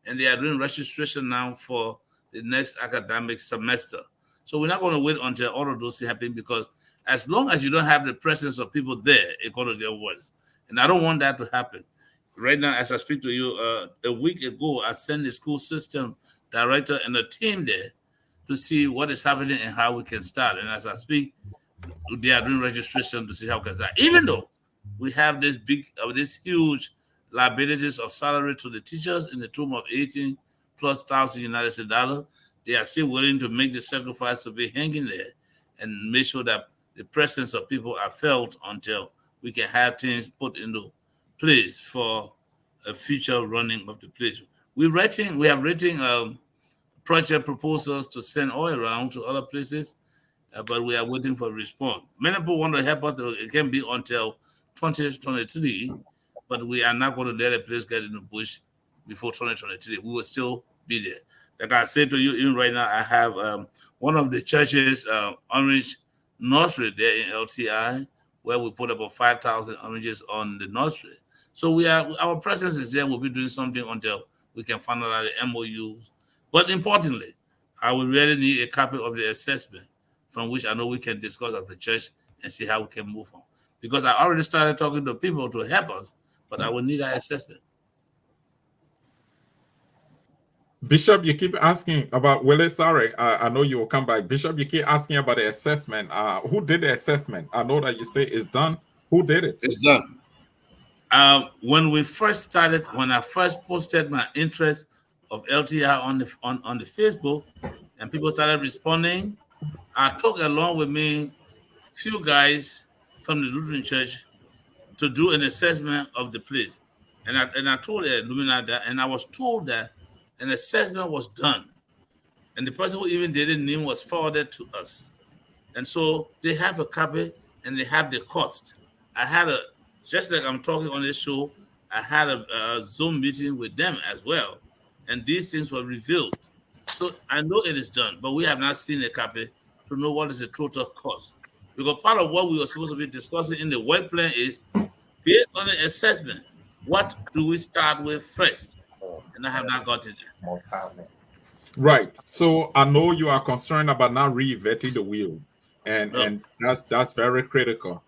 and they are doing registration now for the next academic semester. So we're not going to wait until all of those things happen, because as long as you don't have the presence of people there, it's going to get worse. And I don't want that to happen. Right now, as I speak to you, a week ago, I sent the school system director and a team there to see what is happening and how we can start. And as I speak, they are doing registration to see how we can start. Even though we have this huge liabilities of salary to the teachers in the tune of 18 plus thousand United States dollars, they are still willing to make the sacrifice to be hanging there and make sure that the presence of people are felt until we can have things put into place for a future running of the place. We have written project proposals to send all around to other places, but we are waiting for a response. Many people want to help us. It can be until 2023, but we are not going to let a place get in the bush before 2023. We will still be there. Like I said to you, even right now, I have one of the churches, orange nursery there in LTI, where we put about 5,000 oranges on the nursery. So our presence is there. We'll be doing something until we can finalize the MOUs. But importantly, I will really need a copy of the assessment from which I know we can discuss as the church and see how we can move on. Because I already started talking to people to help us, but I will need that assessment. Bishop, you keep asking about Willie. Sorry, I know you will come back. Bishop, you keep asking about the assessment. Who did the assessment? I know that you say it's done. Who did it? It's done. When I first posted my interest of LTI on the Facebook, and people started responding, I took along with me few guys from the Lutheran Church to do an assessment of the place, and I told the Lumina that, and I was told that an assessment was done, and the person who even did it name was forwarded to us. And so they have a copy and they have the cost. I had just like I'm talking on this show, I had a Zoom meeting with them as well. And these things were revealed. So I know it is done, but we have not seen a copy to know what is the total cost. Because part of what we were supposed to be discussing in the work plan is based on the assessment, what do we start with first? And I have not gotten there. Right. So I know you are concerned about not reinventing the wheel, and No. that's very critical.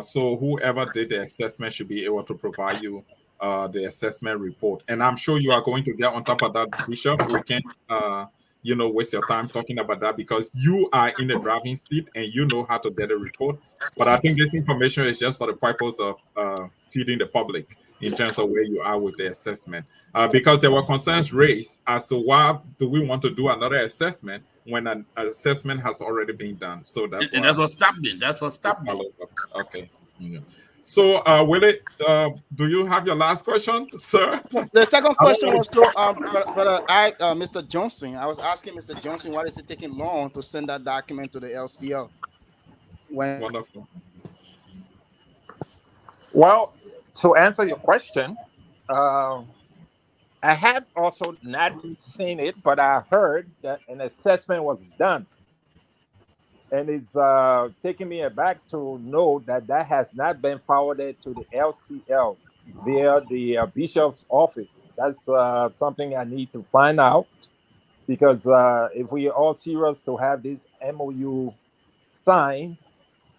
So whoever did the assessment should be able to provide you the assessment report, and I'm sure you are going to get on top of that, Bishop. We can't waste your time talking about that because you are in the driving seat and you know how to get a report. But I think this information is just for the purpose of feeding the public in terms of where you are with the assessment. Because there were concerns raised as to why do we want to do another assessment when an assessment has already been done. So that's And why. that's what stopped me. That's what stopped me. Okay. Yeah. So, Willie, do you have your last question, sir? The second question was to Mr. Johnson. I was asking Mr. Johnson, why is it taking long to send that document to the LCL? Wonderful. Well, to answer your question, I have also not seen it, but I heard that an assessment was done. And it's taking me aback to know that that has not been forwarded to the LCL via the bishop's office. That's something I need to find out because if we are all serious to have this MOU signed,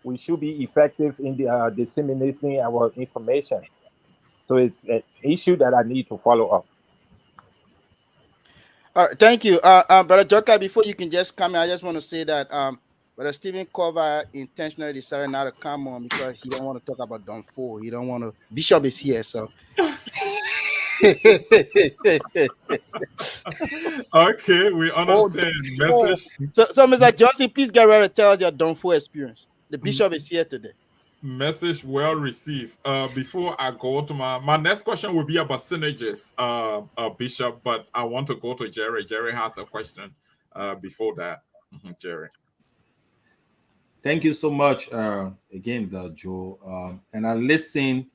we should be effective in the disseminating our information. So it's an issue that I need to follow up. All right, thank you. Brother Joka, before you can just come in, I just want to say that Brother Stephen Cover intentionally decided not to come on because he don't want to talk about Don Fo. He don't want to. Bishop is here, so. Okay, we understand. Message. So, Mr. Johnson, please get ready to tell us your Don Fo experience. The bishop is here today. Message well received. Before I go to my next question will be about synergies, Bishop, but I want to go to Jerry. Jerry has a question before that. Jerry. Thank you so much again, Joe. And I listened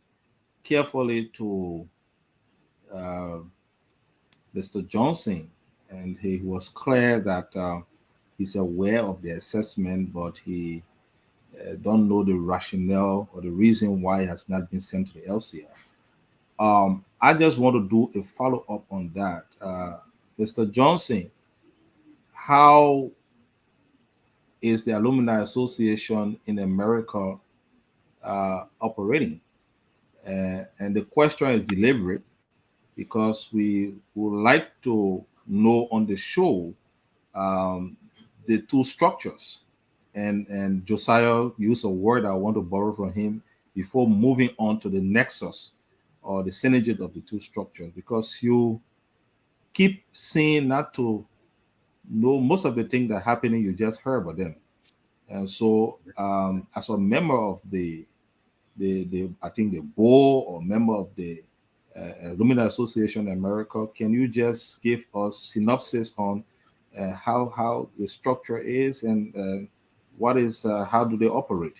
carefully to Mr. Johnson, and he was clear that he's aware of the assessment, but he don't know the rationale or the reason why it has not been sent to the LCF. I just want to do a follow-up on that. Mr. Johnson, how is the Alumni Association in America operating? And the question is deliberate because we would like to know on the show the two structures. And Josiah used a word I want to borrow from him before moving on to the nexus or the synergy of the two structures, because you keep seeing not to know most of the things that are happening, you just heard about them. And so as a member of the I think the board or member of the Alumni Association in America, can you just give us synopsis on how the structure is and what is how do they operate?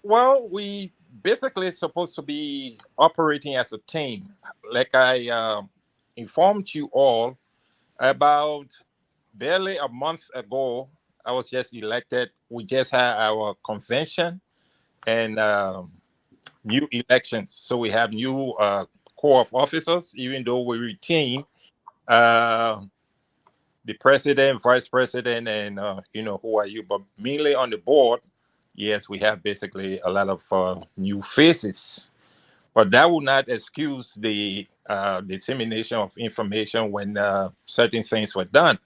Well, we basically supposed to be operating as a team. Like I informed you all about barely a month ago, I was just elected. We just had our convention and new elections. So we have new corps of officers, even though we retain uh, the president, vice president, and who are you? But mainly on the board, yes, we have basically a lot of new faces. But that will not excuse the dissemination of information when certain things were done.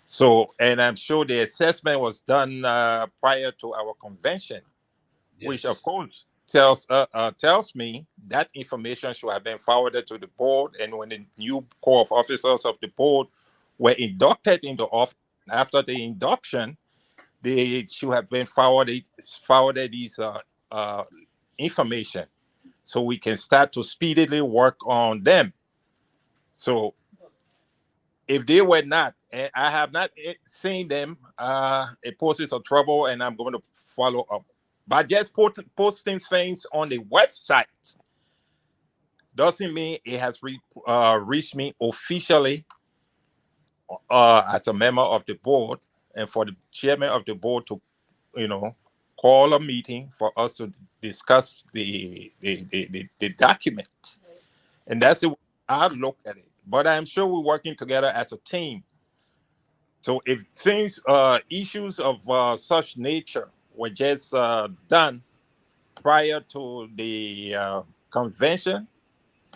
So, and I'm sure the assessment was done prior to our convention, which of Yes. course tells me that information should have been forwarded to the board. And when the new corps of officers of the board were inducted into office, after the induction, they should have been forwarded these uh, information so we can start to speedily work on them. So if they were not, and I have not seen them, it poses a trouble, and I'm going to follow up. But just posting things on the website doesn't mean it has reached me officially as a member of the board, and for the chairman of the board to, call a meeting for us to discuss the document. And that's the way I look at it. But I'm sure we're working together as a team. So if things, issues of such nature were just done prior to the convention,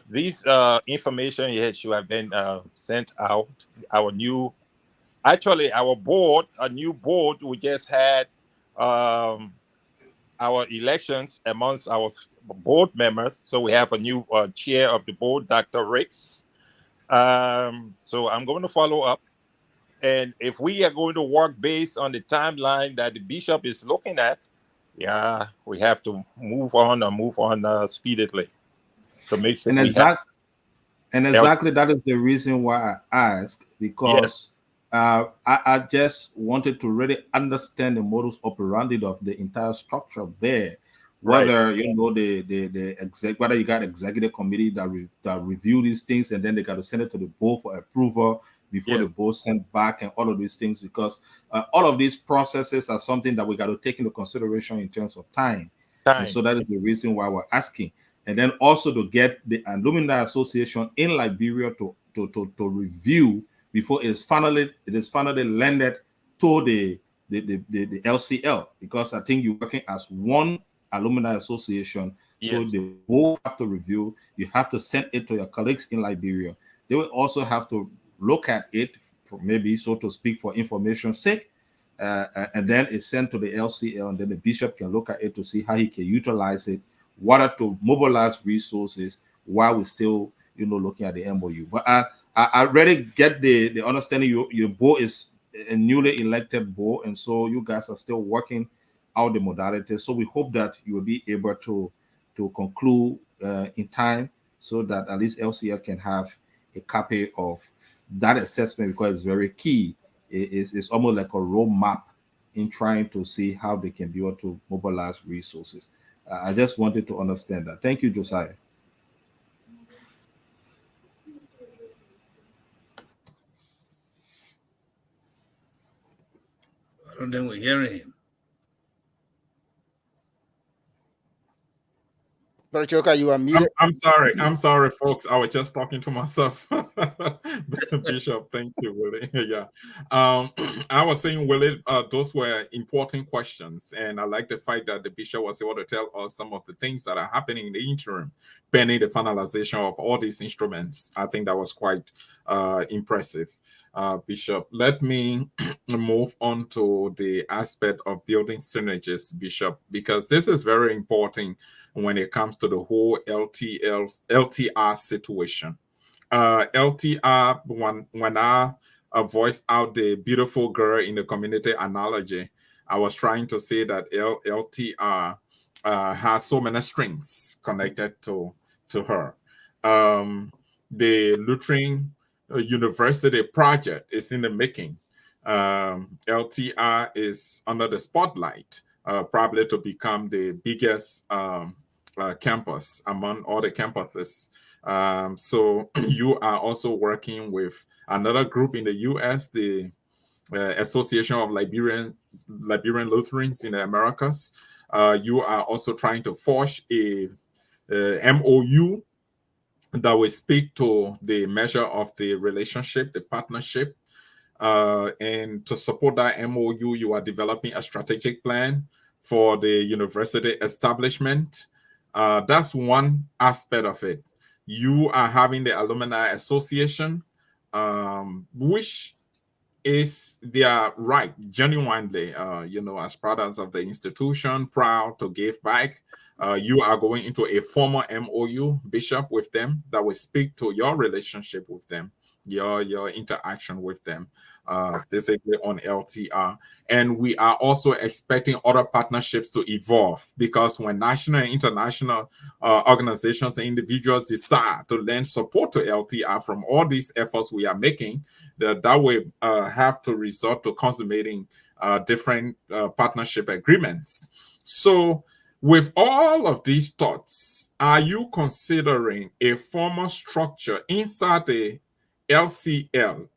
these information here should have been sent out. Our board, a new board, we just had our elections amongst our board members. So we have a new chair of the board, Dr. Ricks. So I'm going to follow up. And if we are going to work based on the timeline that the bishop is looking at, yeah, we have to move on speedily to make sure And we have help. exactly that is the reason why I asked, Yes, because I just wanted to really understand the modus operandi of the entire structure there. right. Whether whether you got executive committee that review these things, and then they got to send it to the board for approval before the Yes, board sent back, and all of these things, because all of these processes are something that we got to take into consideration in terms of time. And time. so that is the reason why we're asking. And then also to get the Alumni Association in Liberia to review before it is finally landed to the LCL, because I think you're working as one alumni association. So Yes, the board have to review, you have to send it to your colleagues in Liberia. They will also have to look at it for, maybe so to speak, for information's sake. And then it's sent to the LCL, and then the bishop can look at it to see how he can utilize it, whether to mobilize resources while we're still, looking at the MOU. But I really get the understanding your board is a newly elected board, and so you guys are still working out the modalities. So we hope that you will be able to conclude in time, so that at least LCL can have a copy of that assessment, because it's very key. It's almost like a roadmap in trying to see how they can be able to mobilize resources. I just wanted to understand that. Thank you, Josiah. I don't think we're hearing him. Brother Choka, you are muted. I'm sorry, folks. I was just talking to myself. Bishop, thank you, Willie. Yeah. I was saying, Willie, those were important questions. And I like the fact that the bishop was able to tell us some of the things that are happening in the interim, pending the finalization of all these instruments. I think that was quite impressive. Bishop, let me move on to the aspect of building synergies, Bishop, because this is very important when it comes to the whole LTR situation. LTR, when I voiced out the beautiful girl in the community analogy, I was trying to say that LTR has so many strings connected to her. The Lutheran University project is in the making. LTR is under the spotlight, probably to become the biggest campus among all the campuses. So you are also working with another group in the U.S., the Association of Liberian Lutherans in the Americas. You are also trying to forge a MOU that will speak to the measure of the relationship, the partnership. And to support that MOU, you are developing a strategic plan for the university establishment. That's one aspect of it. You are having the Alumni Association, which is their right, genuinely, as products of the institution, proud to give back. You are going into a formal MOU, Bishop, with them that will speak to your relationship with them, your interaction with them, basically on LTR. And we are also expecting other partnerships to evolve, because when national and international organizations and individuals decide to lend support to LTR from all these efforts we are making, that will have to resort to consummating different partnership agreements. So, with all of these thoughts, are you considering a formal structure inside the LCL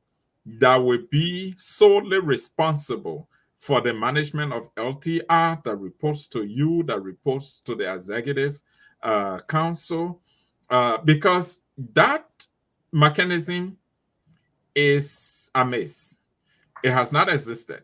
that will be solely responsible for the management of LTR, that reports to you, that reports to the executive council? Because that mechanism is amiss. It has not existed.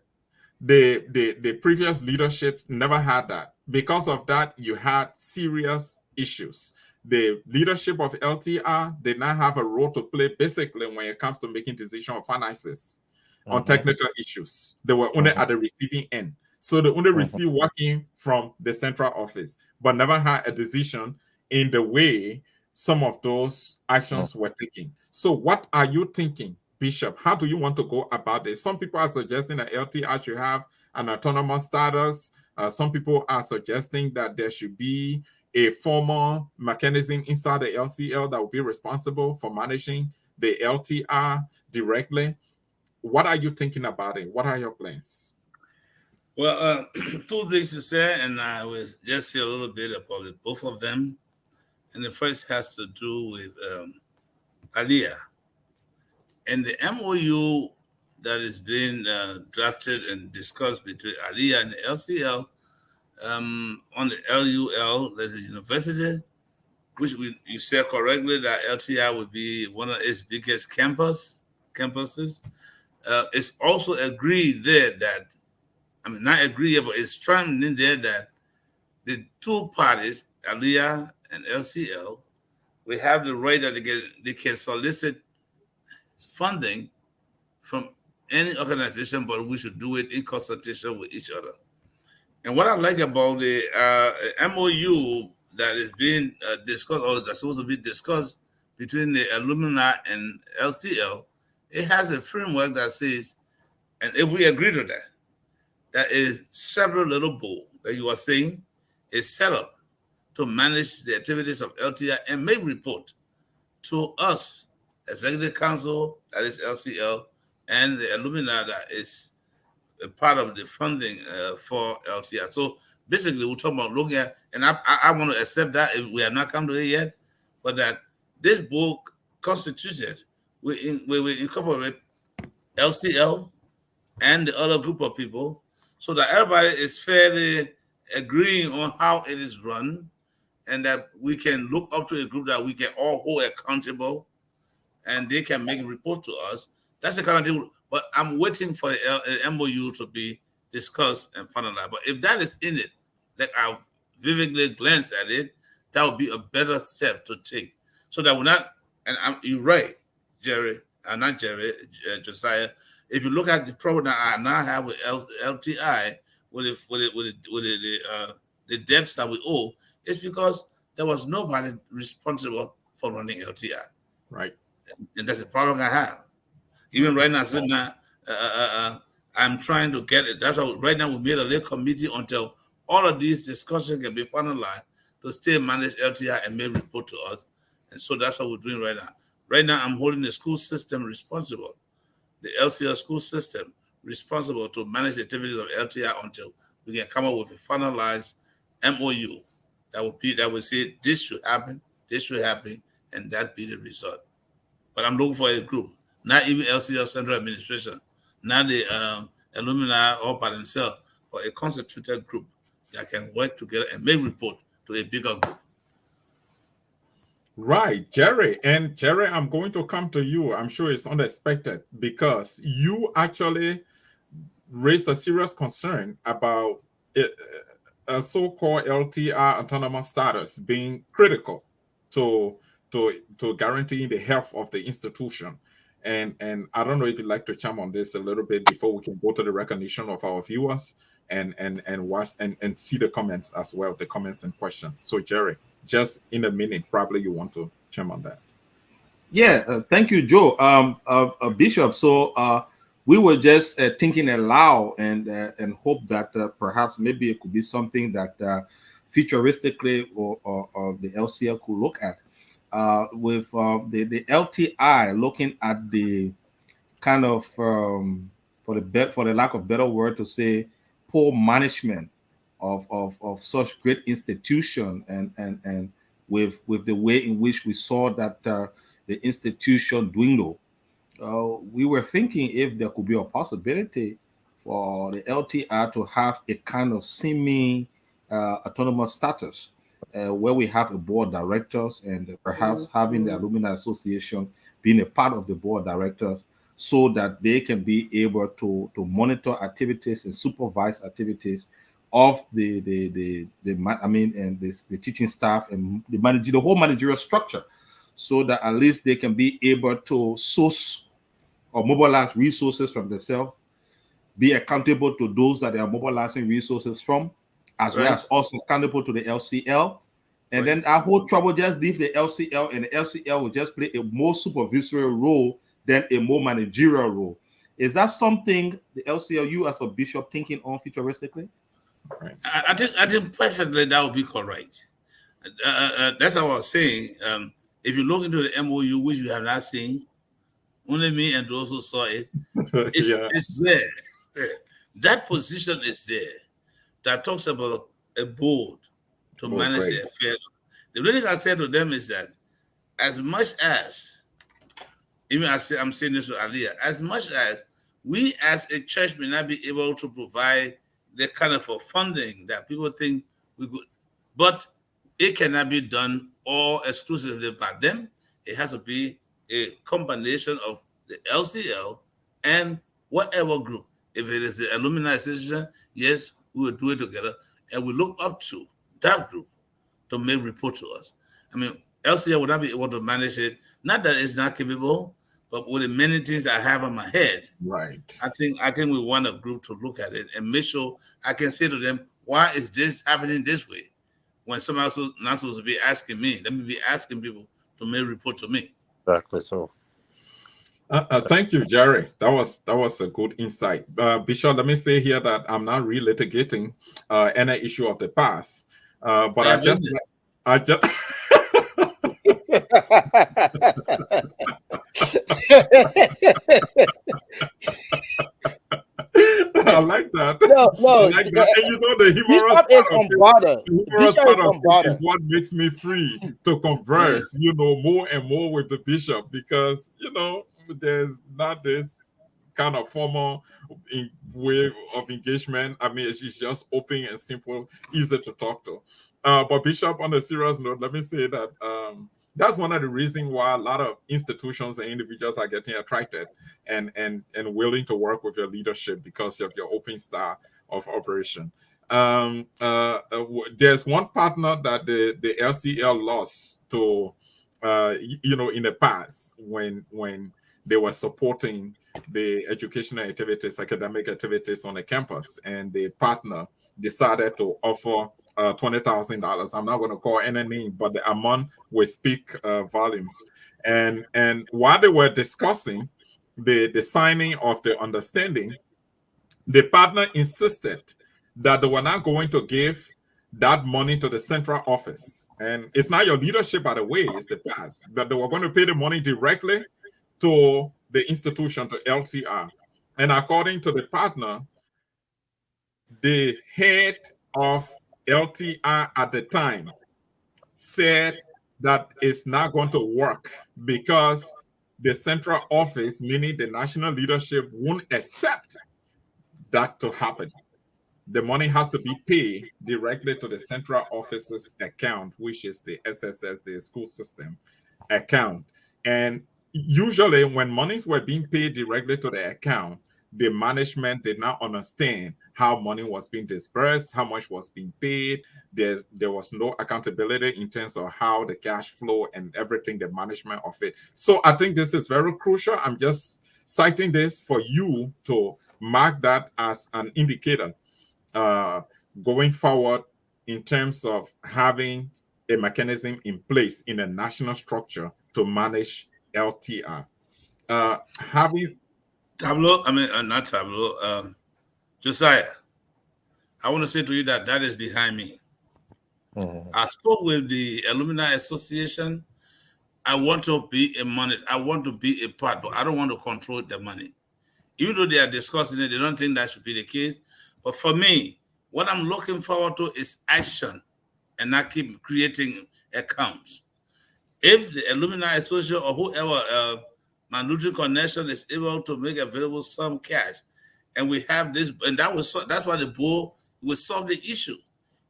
The previous leaderships never had that. Because of that, you had serious issues. The leadership of LTR did not have a role to play basically when it comes to making decisions on finances, on technical issues. They were only at the receiving end. So they only received working from the central office, but never had a decision in the way some of those actions were taken. So what are you thinking, Bishop? How do you want to go about this? Some people are suggesting that LTR should have an autonomous status. Some people are suggesting that there should be a formal mechanism inside the LCL that will be responsible for managing the LTR directly. What are you thinking about it? What are your plans? Well, two things to say, and I will just say a little bit about it, both of them. And the first has to do with Aliyah. And the MOU that is being drafted and discussed between Aliyah and the LCL, on the LUL, there's a university, which you said correctly that LTI would be one of its biggest campuses. It's also agreed there that, I mean, not agreed, but it's trying in there that the two parties, Aliyah and LCL, we have the right that they can solicit funding from any organization, but we should do it in consultation with each other. And what I like about the MOU that is being discussed, or that's supposed to be discussed between the alumni and LCL, it has a framework that says, and if we agree to that, that is several little board that you are saying is set up to manage the activities of LTI and make report to us, Executive Council, that is LCL, and the alumni that is a part of the funding for LTI. So basically, we're talking about looking at, and I want to accept that if we have not come to it yet, but that this book constituted, we incorporate LCL and the other group of people so that everybody is fairly agreeing on how it is run, and that we can look up to a group that we can all hold accountable, and they can make a report to us. That's the kind of thing. But I'm waiting for the MOU to be discussed and finalized. But if that is in it, like I vividly glance at it, that would be a better step to take, so that we're not. And you're right, Jerry. Not Jerry, Josiah. If you look at the trouble that I now have with LTI, the debts that we owe, it's because there was nobody responsible for running LTI. Right. And that's the problem I have. Even right now, I'm trying to get it. That's why right now we made a little committee until all of these discussions can be finalized to still manage LTI and make report to us. And so that's what we're doing right now. Right now, I'm holding the school system responsible, the LCL school system responsible to manage the activities of LTI until we can come up with a finalized MOU. that would say this should happen, and that be the result. But I'm looking for a group, not even LCL Central Administration, not the alumni all by themselves, but a constituted group that can work together and make report to a bigger group. Right, Jerry. And Jerry, I'm going to come to you. I'm sure it's unexpected because you actually raised a serious concern about a so-called LTI autonomous status being critical to guaranteeing the health of the institution. And I don't know if you'd like to chime on this a little bit before we can go to the recognition of our viewers and watch and see the comments as well, the comments and questions. So Jerry, just in a minute, probably you want to chime on that. Yeah, thank you, Joe. Bishop. So we were just thinking aloud and hope that perhaps maybe it could be something that futuristically or the LCL could look at with the LTI looking at the kind of for the lack of better word to say poor management of such great institution and with the way in which we saw that the institution dwindle. We were thinking if there could be a possibility for the LTI to have a kind of semi autonomous status where we have a board of directors and perhaps having the alumni association being a part of the board of directors so that they can be able to monitor activities and supervise activities of the teaching staff and the whole managerial structure, so that at least they can be able to source or mobilize resources from themselves, be accountable to those that they are mobilizing resources from, as well as also accountable to the LCL. And then our whole trouble just leave the LCL, and the LCL will just play a more supervisory role than a more managerial role. Is that something the LCL, you as a bishop, thinking on futuristically? I think perfectly that would be correct. That's what I was saying. If you look into the MOU, which you have not seen, only me and those who saw it, it's there. That position is there. That talks about a board to manage the affair. The only thing I said to them is that as much as, even I'm saying this to Aliyah, as much as we as a church may not be able to provide the kind of funding that people think we could, but it cannot be done all exclusively by them. It has to be a combination of the LCL and whatever group. If it is the alumni association, yes, we will do it together, and we look up to that group to make report to us. I mean, LCL would not be able to manage it. Not that it's not capable, but with the many things I have on my head, right? I think we want a group to look at it and make sure I can say to them, why is this happening this way? When somebody else was not supposed to be asking me, let me be asking people to make report to me. Exactly so. Thank you, Jerry. That was a good insight. Bishop, let me say here that I'm not relitigating any issue of the past, but I just I like that. No, I like that. And you know, the humorous Bishop is unbothered. Bishop is unbothered. Is what makes me free to converse, you know, more and more with the bishop, because, you know, there's not this kind of formal way of engagement. I mean, it's just open and simple, easy to talk to. But Bishop, on a serious note, let me say that that's one of the reasons why a lot of institutions and individuals are getting attracted and willing to work with your leadership, because of your open style of operation. There's one partner that the LCL lost to, you know, in the past when they were supporting the educational activities, academic activities on the campus, and the partner decided to offer $20,000. I'm not going to call any name, but the amount will speak volumes. And while they were discussing the signing of the understanding, the partner insisted that they were not going to give that money to the central office. And it's not your leadership, by the way, it's the past, but they were going to pay the money directly to the institution, to LTI. And according to the partner, the head of LTI at the time said that it's not going to work because the central office, meaning the national leadership, won't accept that to happen. The money has to be paid directly to the central office's account, which is the SSS, the school system account. And usually, when monies were being paid directly to the account, the management did not understand how money was being dispersed, how much was being paid. There was no accountability in terms of how the cash flow and everything, the management of it. So I think this is very crucial. I'm just citing this for you to mark that as an indicator going forward in terms of having a mechanism in place in a national structure to manage LTI. Having Tableau, I mean, not Tableau, Josiah, I want to say to you that is behind me. I spoke with the Alumni Association. I want to be a monitor. I want to be a part, but I don't want to control the money. Even though they are discussing it, they don't think that should be the case. But for me, what I'm looking forward to is action and not keep creating accounts. If the Alumni Association or whoever, my Nutrient Connection is able to make available some cash, and we have this, and that's why the board will solve the issue.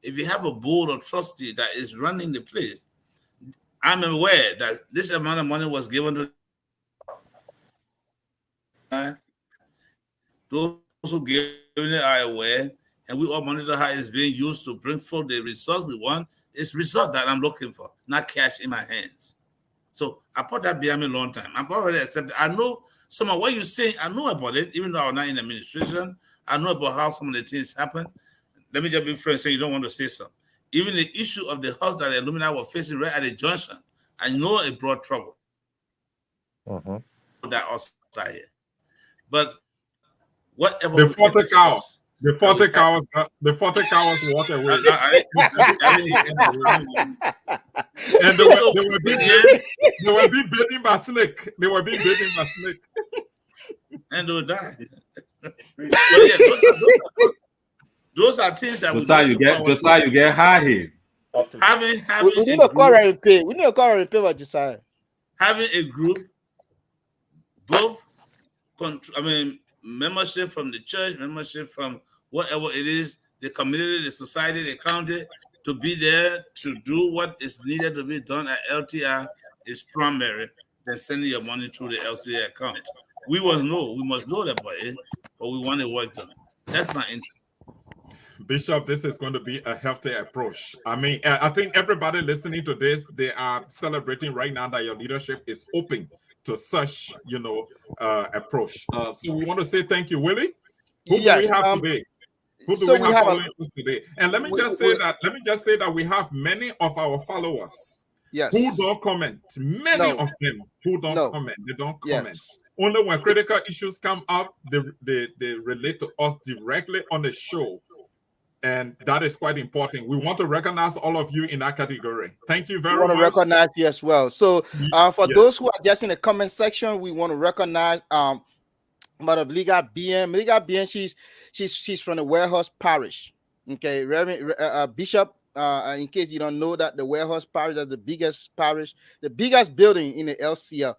If you have a board or trustee that is running the place, I'm aware that this amount of money was given to those who gave it are aware, and we all monitor how it's being used to bring forth the results we want. It's result that I'm looking for, not cash in my hands. So I put that behind me a long time. I've already accepted. I know some of what you're saying. I know about it, even though I'm not in administration. I know about how some of the things happen. Let me just be frank, say you don't want to say something. Even the issue of the house that the alumni were facing right at the junction, I know it brought trouble. That outside here. But whatever the 40 cows, the 40 cows, the 40 cows walk away. And they were being bitten by snake. They were being bitten by snake. And they will die. But yeah, those are things that you get high here. We need a current pay. We need a current pay, what Josiah. Having a group, both membership from the church, membership from whatever it is, the community, the society, the county, to be there to do what is needed to be done at LTI is primary than sending your money through the LCA account. We must know that, but we want it work done. That's my interest. Bishop, this is going to be a healthy approach. I mean, I think everybody listening to this, they are celebrating right now that your leadership is open to such, approach. So we want to say thank you, Willie. Who do we have today? Who do we have following us today? And let me just say that we have many of our followers who don't comment. Many of them who don't comment. They don't comment. Only when critical issues come up, they relate to us directly on the show. And that is quite important. We want to recognize all of you in that category. Thank you very much. We want to recognize you as well. So for those who are just in the comment section, we want to recognize Mother Liga BM. Liga BM, she's from the Warehouse Parish. Okay, Reverend Bishop. In case you don't know that the Warehouse Parish is the biggest parish, the biggest building in the LCL.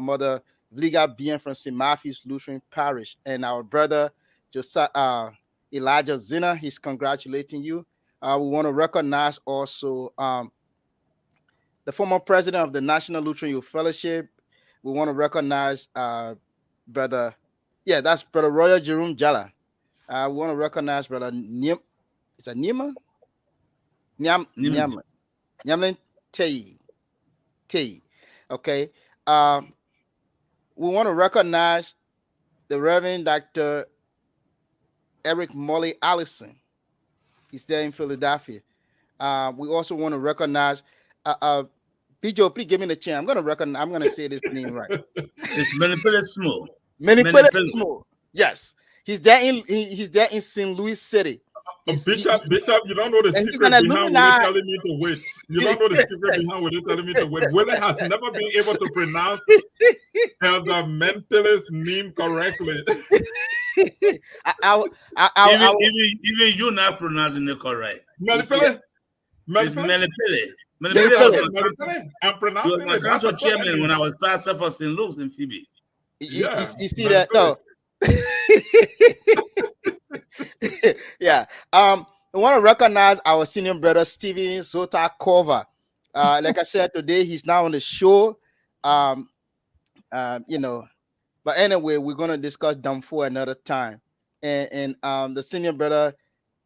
Mother Liga BM from St. Matthew's Lutheran Parish, and our brother Josiah. Elijah Zina, he's congratulating you. We want to recognize also the former president of the National Lutheran Youth Fellowship. We want to recognize that's Brother Royal Jerome Jala. We want to recognize Brother Nyamlin Tei. Okay. We want to recognize the Reverend Dr. Eric Molly Allison. He's there in Philadelphia. We also want to recognize Bijo, please give me the chance. I'm gonna say this name right. It's Manipulate Small. Manipulate Small. Yes. He's there in St. Louis City. Bishop, you don't know the secret behind Willie telling me to wait. You don't know the secret behind Willie telling me to wait. Willie has never been able to pronounce Elder Mentalist's name correctly. Even you not pronouncing it correct. Manipulate. It's Manipulate. Yeah, that's Philip. it, Brother Philip. I'm He was pronouncing my it. That's a council good chairman when ending. I was pastor for St. Luke's in Phoebe. Yeah, You see Brother that? Philip. No. Yeah. I want to recognize our senior brother Steven Zota Cover. Like I said today, he's now on the show. Um, you know, but anyway, we're gonna discuss them for another time. And the senior brother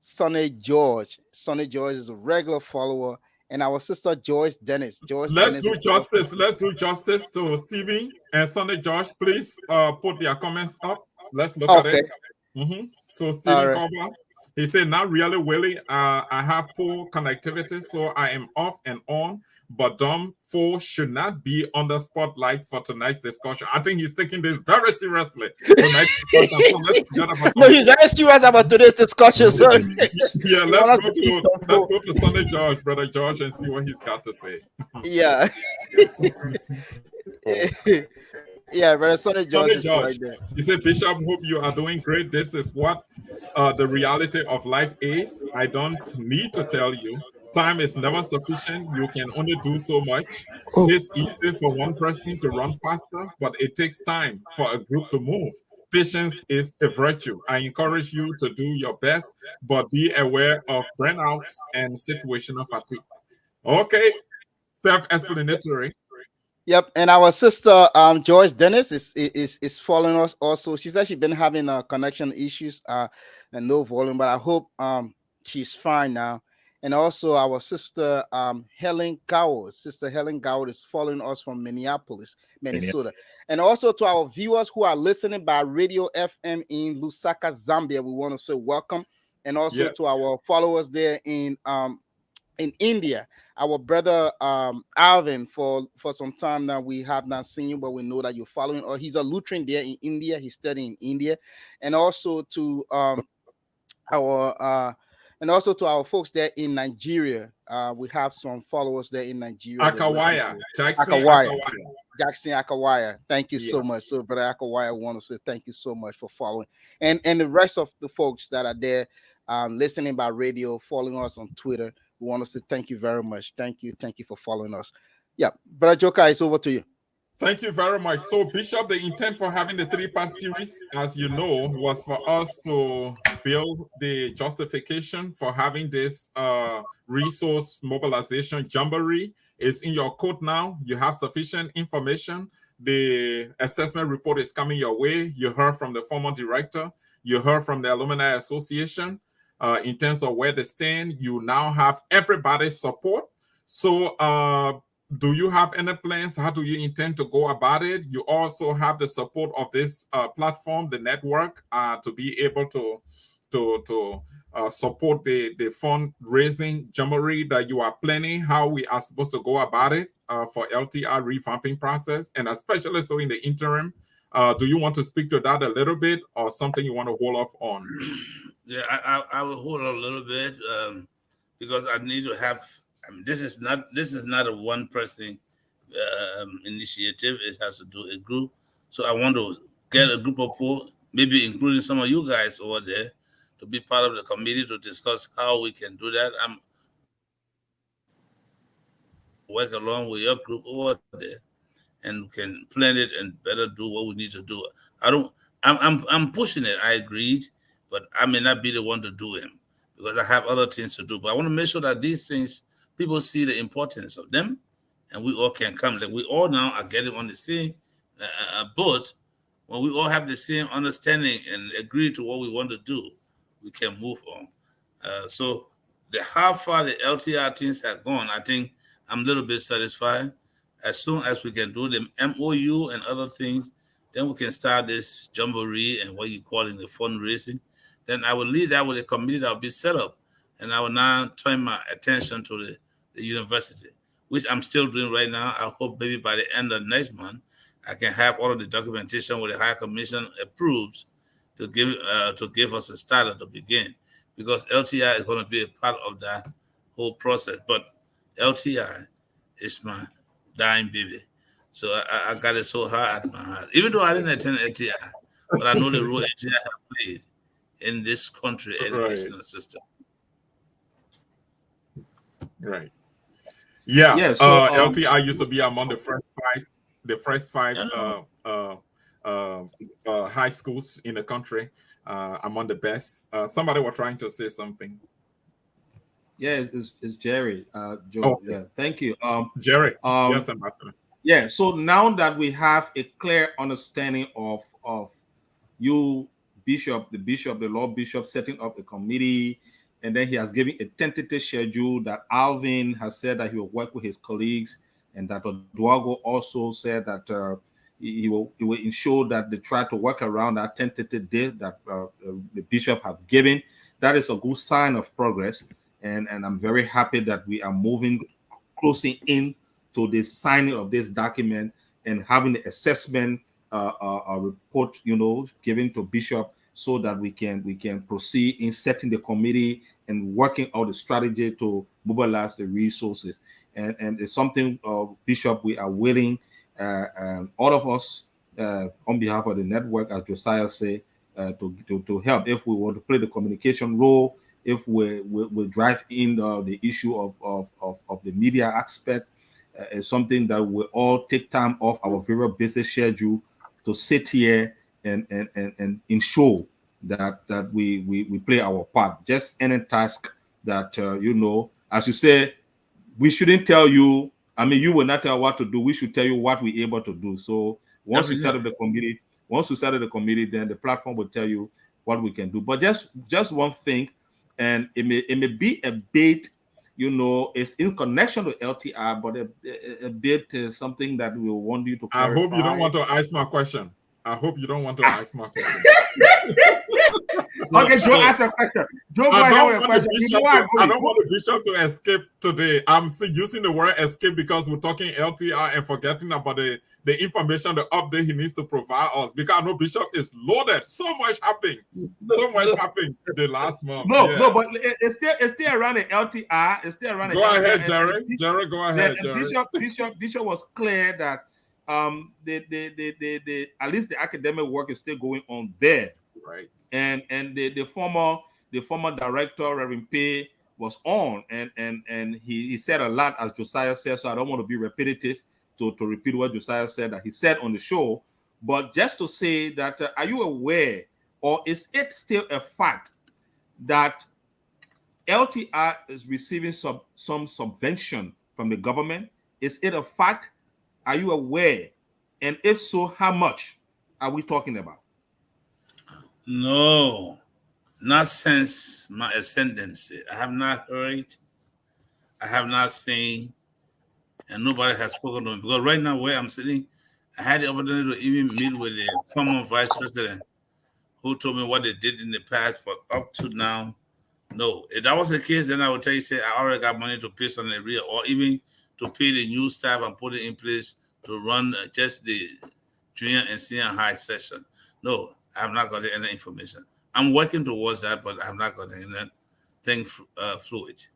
Sonny George. Sonny George is a regular follower, and our sister Joyce Dennis. Joyce Let's Dennis do is also justice. Let's do justice to Stevie and Sunday Josh. Please put their comments up. Let's look at okay. it. So All Stephen right. Cover, he said, not really, Willie. I have poor connectivity, so I am off and on. But Dom 4 should not be on the spotlight for tonight's discussion. I think he's taking this very seriously. Tonight's discussion. So let's forget about No, Dom he's 4. very serious about today's discussion. So Yeah, he wants us to keep them let's full. go to Sunday George, brother George, and see what he's got to say. Yeah. Yeah, brother Sonny George Sunday is right George, there. he said, Bishop, hope you are doing great. This is what the reality of life is. I don't need to tell you. Time is never sufficient. You can only do so much. It's easy for one person to run faster, but it takes time for a group to move. Patience is a virtue. I encourage you to do your best, but be aware of burnouts and situational fatigue. Okay, self-explanatory. Yep, and our sister Joyce Dennis is following us also. She said she's been having connection issues and no volume, but I hope she's fine now. And also our sister Sister Helen Goward is following us from Minneapolis, Minnesota. And also to our viewers who are listening by Radio FM in Lusaka, Zambia, we want to say welcome. And also to Yes. our followers there in India. Our brother Alvin, for some time now, we have not seen you, but we know that you're following. Or he's a Lutheran there in India. He's studying in India, and also to our folks there in Nigeria. We have some followers there in Nigeria. They listen Akawaya, to Jackson Akawaya. Akawaya. Jackson Akawaya. Thank you Yeah. so much. So, brother Akawaya, I want to say thank you so much for following, and the rest of the folks that are there, listening by radio, following us on Twitter. We want to say thank you very much. Thank you for following us. Yeah, brother Joker, it's over to you. Thank you very much. So, Bishop, the intent for having the three-part series, as you know, was for us to build the justification for having this resource mobilization jamboree. It's in your code now. You have sufficient information. The assessment report is coming your way. You heard from the former director. You heard from the Alumni Association in terms of where they stand. You now have everybody's support. So, do you have any plans? How do you intend to go about it? You also have the support of this platform, the network, to be able to support the fundraising jamboree that you are planning. How we are supposed to go about it for LTI revamping process, and especially so in the interim. Do you want to speak to that a little bit, or something you want to hold off on? Yeah, I will hold on a little bit because I need to have. I mean, this is not a one person initiative. It has to do a group. So I want to get a group of people, maybe including some of you guys over there, to be part of the committee to discuss how we can do that. I'm work along with your group over there and can plan it and better do what we need to do. I don't. I'm pushing it. I agreed, but I may not be the one to do them because I have other things to do. But I want to make sure that these things people see the importance of them, and we all can come. Like we all now are getting on the same boat. When we all have the same understanding and agree to what we want to do, we can move on. So the how far the LTR things have gone, I think I'm a little bit satisfied. As soon as we can do the MOU and other things, then we can start this jamboree and what you call it the fundraising. Then I will leave that with a committee that will be set up, and I will now turn my attention to the university, which I'm still doing right now. I hope maybe by the end of next month, I can have all of the documentation with the High Commission approved to give us a starter to begin, because LTI is going to be a part of that whole process. But LTI is my dying baby. So I got it so hard at my heart. Even though I didn't attend LTI, but I know the role LTI has played in this country Right, educational system. right. Yeah. Yeah. So LTI used to be among the first five Yeah. uh, high schools in the country, among the best. Somebody were trying to say something. yeah, it's Jerry. Joe. Okay, Yeah. Thank you. Jerry. Um. Yes, Ambassador. Yeah. So now that we have a clear understanding of you, the Lord Bishop, setting up a committee, and then he has given a tentative schedule that Alvin has said that he will work with his colleagues, and that Oduago also said that he will ensure that they try to work around that tentative date that the bishop have given. That is a good sign of progress, and I'm very happy that we are moving closely in to the signing of this document and having the assessment report, given to Bishop, so that we can proceed in setting the committee and working out the strategy to mobilize the resources. And it's something, Bishop, we are willing, all of us, on behalf of the network, as Josiah say, to help. If we want to play the communication role, if we drive in the issue of the media aspect, is something that we all take time off our very busy schedule to sit here and ensure that we play our part. Just any task that as you say, we shouldn't tell you. I mean, you will not tell what to do. We should tell you what we're able to do. So once we set up the committee, then the platform will tell you what we can do. But just one thing, and it may be a bit, it's in connection to LTI, but a bit something that we want you to I hope you don't clarify. want to ask my question. I hope you don't want to ask my question. Okay, Joe, So, ask a question. Joe, go I ahead don't with a want the question. bishop Before I to, go I in, don't want the bishop to escape today. I'm using the word escape because we're talking LTI and forgetting about the information, the update he needs to provide us. Because I know Bishop is loaded. So much happened. So much happened the last month. Yeah. but it's still around the LTI. It's still around the Go ahead, LTI, Jerry. Jerry, go ahead, and Jerry. Bishop was clear that the at least the academic work is still going on there, Right. and the former director, Reverend Pay, was on, and he said a lot, as Josiah said. So I don't want to be repetitive to repeat what Josiah said that he said on the show, but just to say that, are you aware, or is it still a fact that LTI is receiving some subvention from the government? Is it a fact? Are you aware? And if so, how much are we talking about? No, not since my ascendancy. I have not heard, I have not seen, and nobody has spoken to me. Because right now, where I'm sitting, I had the opportunity to even meet with the former vice president who told me what they did in the past, but up to now, no. If that was the case, then I would tell you, say, I already got money to pay on the real, or even to pay the new staff and put it in place to run just the junior and senior high session. No, I have not got any information. I'm working towards that, but I have not got anything fluid.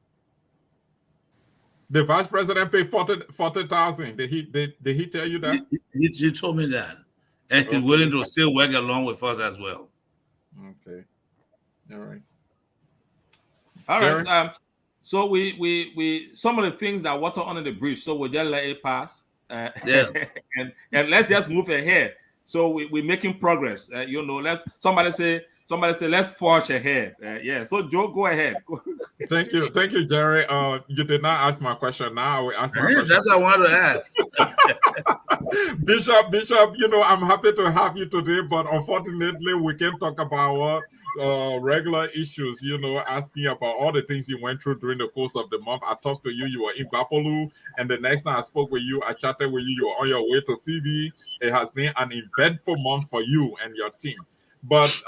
The vice president paid 40,000. Did he tell you that? He told me that. And he's Okay. willing to still work along with us as well. Okay. All right. All right. Jerry? So we some of the things that water under the bridge. So we'll just let it pass, Yeah. and let's just move ahead. So we're making progress. Let's somebody say let's forge ahead. Yeah. So Joe, go ahead. Thank you. Thank you, Jerry. You did not ask my question. Now I will ask my question. That's what I wanted to ask. Bishop, I'm happy to have you today, but unfortunately, we can't talk about regular issues, asking about all the things you went through during the course of the month. I talked to you, you were in Bapolu, and the next time I spoke with you, I chatted with you, you were on your way to Phoebe. It has been an eventful month for you and your team. But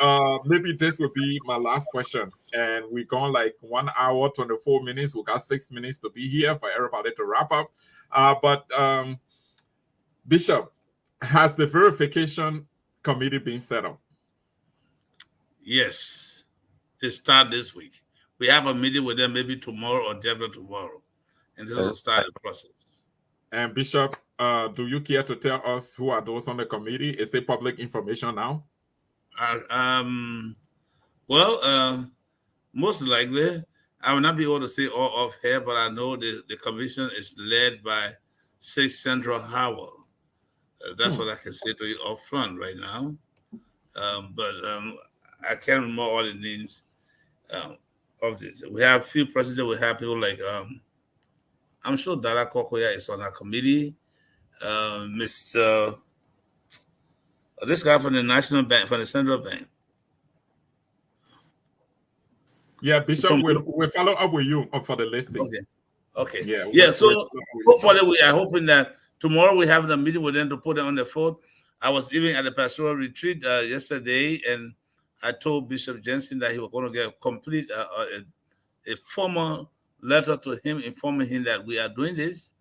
maybe this will be my last question. And we're gone like 1 hour, 24 minutes. We got 6 minutes to be here for everybody to wrap up. But Bishop, has the verification committee been set up? Yes. They start this week. We have a meeting with them maybe tomorrow or day after tomorrow. And this will start the process. And Bishop, do you care to tell us who are those on the committee? Is it public information now? Well, most likely, I will not be able to say all of here, but I know the commission is led by 6 Central Howell. That's what I can say to you up front right now. But I can't remember all the names of this. We have few presidents. We have people like I'm sure Dara Kokoya is on our committee. Mr. This guy from the National Bank, from the Central Bank. Yeah, Bishop, we'll follow up with you for the listing. Okay. Yeah. So hopefully we are hoping that tomorrow we have a meeting with them to put them on the phone. I was even at the pastoral retreat yesterday, and I told Bishop Jensen that he was going to get a complete a formal letter to him informing him that we are doing this,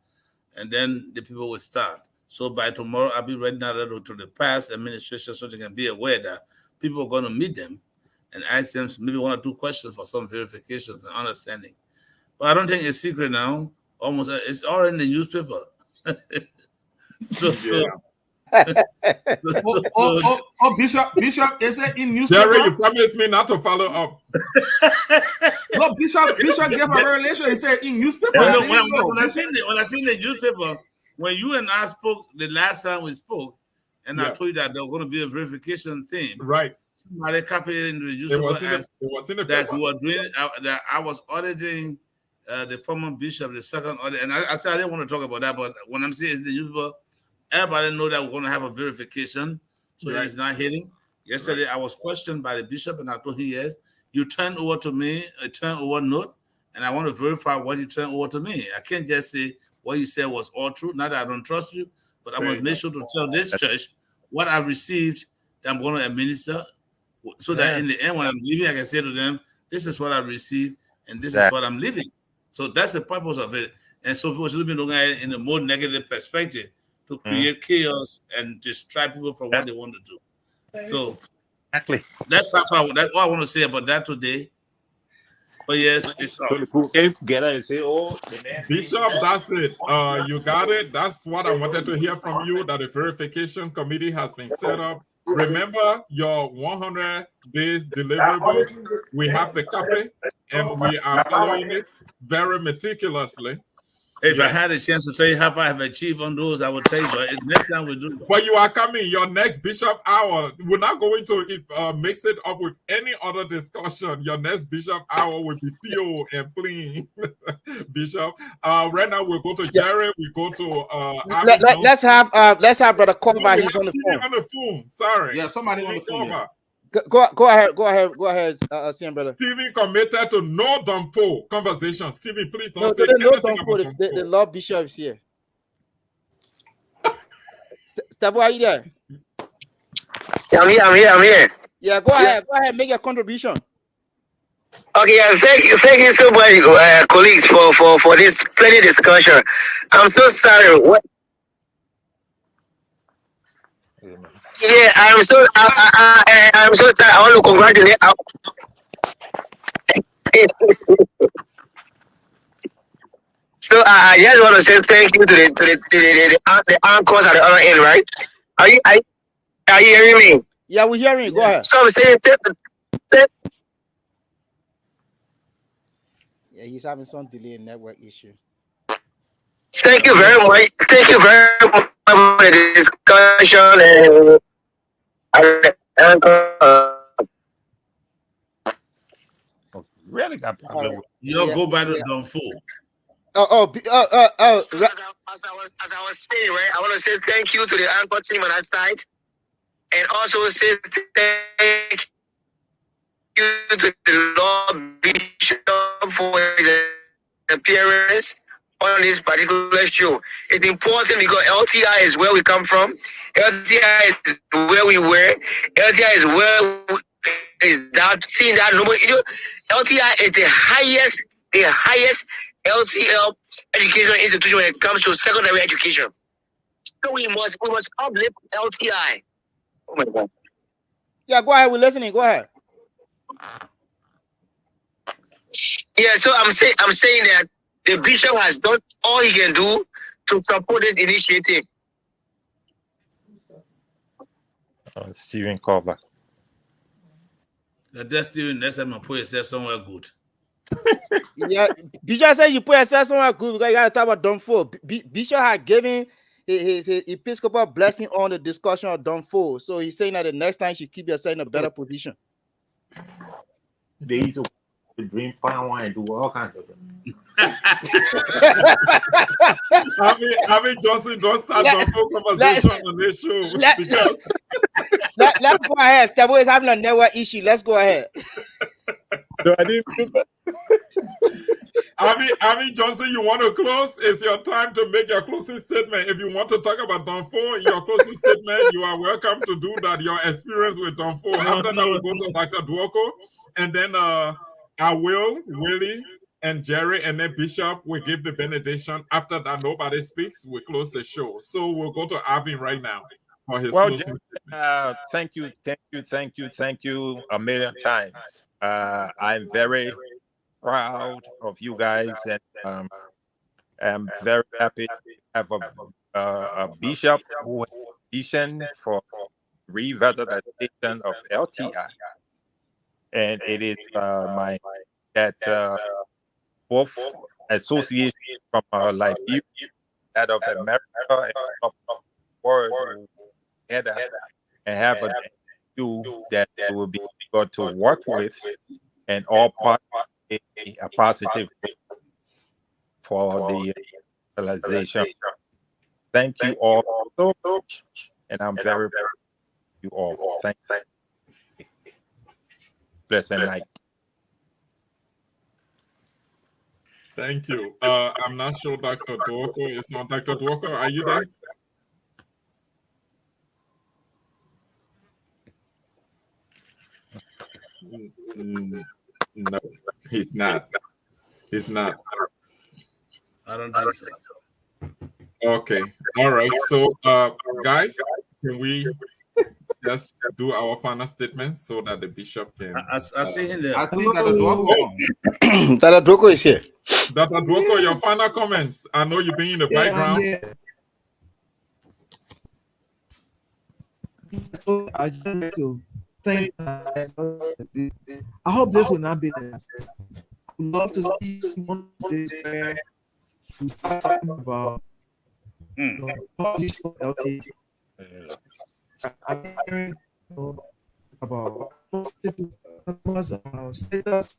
and then the people will start. So by tomorrow, I'll be writing that letter to the past administration so they can be aware that people are going to meet them and ask them maybe 1 or 2 questions for some verifications and understanding. But I don't think it's secret now. Almost, it's all in the newspaper. Bishop, is it in newspaper? Jerry, you promised me not to follow up. No, Bishop gave a revelation. He said in newspaper. When I seen the newspaper, when you and I spoke the last time we spoke, and I told you that there was going to be a verification thing. Right. Somebody copied it into the newspaper. It was in the that paper. we were doing that I was auditing the former bishop, the second audit, and I said I didn't want to talk about that, but when I'm saying it's the newspaper, everybody know that we're going to have a verification, so it's not hitting. Yesterday, I was questioned by the bishop, and I told him, yes, you turned over to me a turnover note, and I want to verify what you turned over to me. I can't just say what you said was all true. Not that I don't trust you, but I must make sure to tell this church what I received that I'm going to administer, so that in the end, when I'm leaving, I can say to them, this is what I received, and this is what I'm leaving. So that's the purpose of it. And so people should be looking at it in a more negative perspective to create chaos and distract people from what they want to do. So exactly, that's all I want to say about that today. But yes, it's up. Together and say, "Oh, Bishop, that's it. You got it. That's what I wanted to hear from you. That the verification committee has been set up. Remember your 100 days deliverables. We have the copy, and we are following it very meticulously. If I had a chance to tell you how I have achieved on those, I would tell you. But next time we do. But you are coming. Your next Bishop Hour. We're not going to mix it up with any other discussion. Your next Bishop Hour will be pure and clean, Bishop. Right now we'll go to Jerry. We go to let's have Brother Cover. He's on the phone. On the phone. Sorry. Yeah, somebody on the phone. Yeah. Go ahead, Sam, brother. Stephen committed to no dumb conversation. Stephen, please don't say no anything dumb about the Lord Bishop is here. Stabo, are you there? Yeah, I'm here. Yeah, go ahead, make your contribution. Okay, thank you so much, colleagues, for this plenty discussion. I'm so sorry. What? Yeah, I'm so sorry. I want to congratulate. So I just want to say thank you to the anchors at the other end, right? Are you hearing me? Yeah, we're hearing you. Go ahead. So I'm saying, yeah, he's having some delay in network issue. Thank you very much. Thank you very much for the discussion really got problem. You don't go by the dumb fool. As I was saying, right, I want to say thank you to the anchor team on that side, and also say thank you to the Lord Bishop for his appearance on this particular show. It's important because LTI is where we come from. LTI is where we were. LTI is where is that seeing that number. You know, LTI is the highest LCL educational institution when it comes to secondary education. So we must uplift LTI. Oh my God. Yeah, go ahead. We're listening. Go ahead. Yeah, so I'm saying that the bishop has done all he can do to support this initiative. Stephen Cover. That's Stephen. Next time I put it somewhere good. Yeah, Bishop said you put yourself somewhere good because you got to talk about Dunford. Bishop had given his episcopal blessing on the discussion of Dunford. So he's saying that the next time you should keep yourself in a better position. They used to drink fine wine and do all kinds of things. I mean, Johnson, don't start the full conversation on this show because let's go ahead. Stavo is having a network issue. Let's go ahead. No, I didn't. I mean, Johnson, you want to close? It's your time to make your closing statement. If you want to talk about Dunford in your closing statement, you are welcome to do that. Your experience with Dunford. After that, we'll go to Dr. Duoko, and then I will, Willie, and Jerry, and then Bishop will give the benediction. After that, nobody speaks. We close the show. So we'll go to Arvin right now for his closing statement. Thank you a million times. I'm very proud of you guys, and I'm very happy to have a bishop who has a vision for revitalization of LTI, and it is my that both associations from Liberia, that of America, and of the world together and have a you that will be able to work with, and all part a positive for the realization. Thank you all so much, and I'm very proud of you all. Thank you. Blessed night. Thank you. I'm not sure Dr. Duoko is on. Dr. Duoko, are you there? No, he's not. He's not. I don't think so. Okay. All right. So, guys, can we just do our final statement so that the bishop can? I see him there. I see that the Duoko. Dr. Duoko is here. Dr. Duoko, your final comments. I know you've been in the background. So I just like to thank. I hope this will not be the last. I would love to see one stage where we start talking about LT. I'm hearing about status,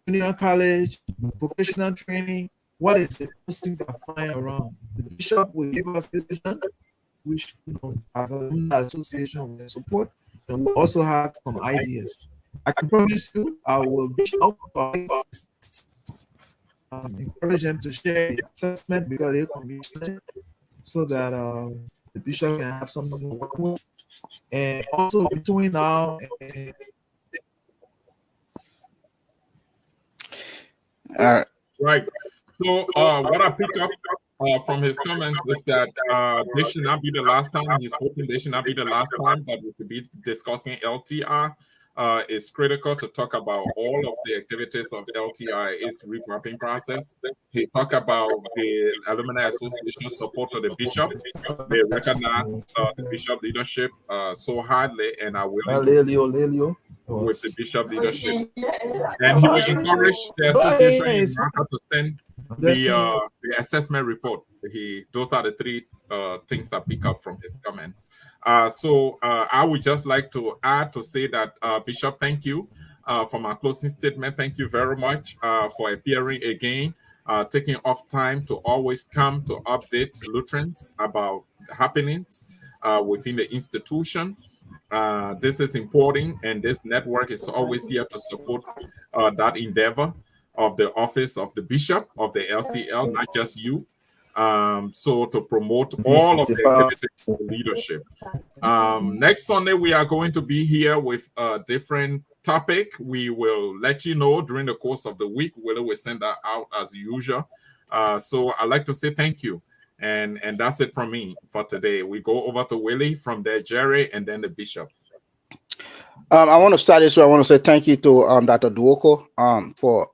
junior college, vocational training. What is it? Those things are flying around. The bishop will give us this vision, which, as an association will support, and we'll also have some ideas. I can promise you, I will reach out to encourage them to share the assessment because they're commissioned, so that the bishop can have something to work with. And also between now and Right. So what I pick up from his comments is that this should not be the last time. He's hoping this should not be the last time that we could be discussing LTI. It's critical to talk about all of the activities of LTI, its revamping process. He talked about the Alumni Association support to the bishop. They recognize the bishop leadership so hardly, and I will with the bishop leadership. And he will encourage the association in America to send the assessment report. Those are the three things I pick up from his comment. So I would just like to add to say that Bishop, thank you for my closing statement. Thank you very much for appearing again, taking off time to always come to update Lutherans about happenings within the institution. This is important, and this network is always here to support that endeavor of the office of the bishop of the LCL, not just you. So to promote all of the activities of leadership. Next Sunday, we are going to be here with a different topic. We will let you know during the course of the week whether we send that out as usual. So I'd like to say thank you. And that's it from me for today. We go over to Willie, from there Jerry, and then the bishop. I want to start this way. I want to say thank you to Dr. Duoko for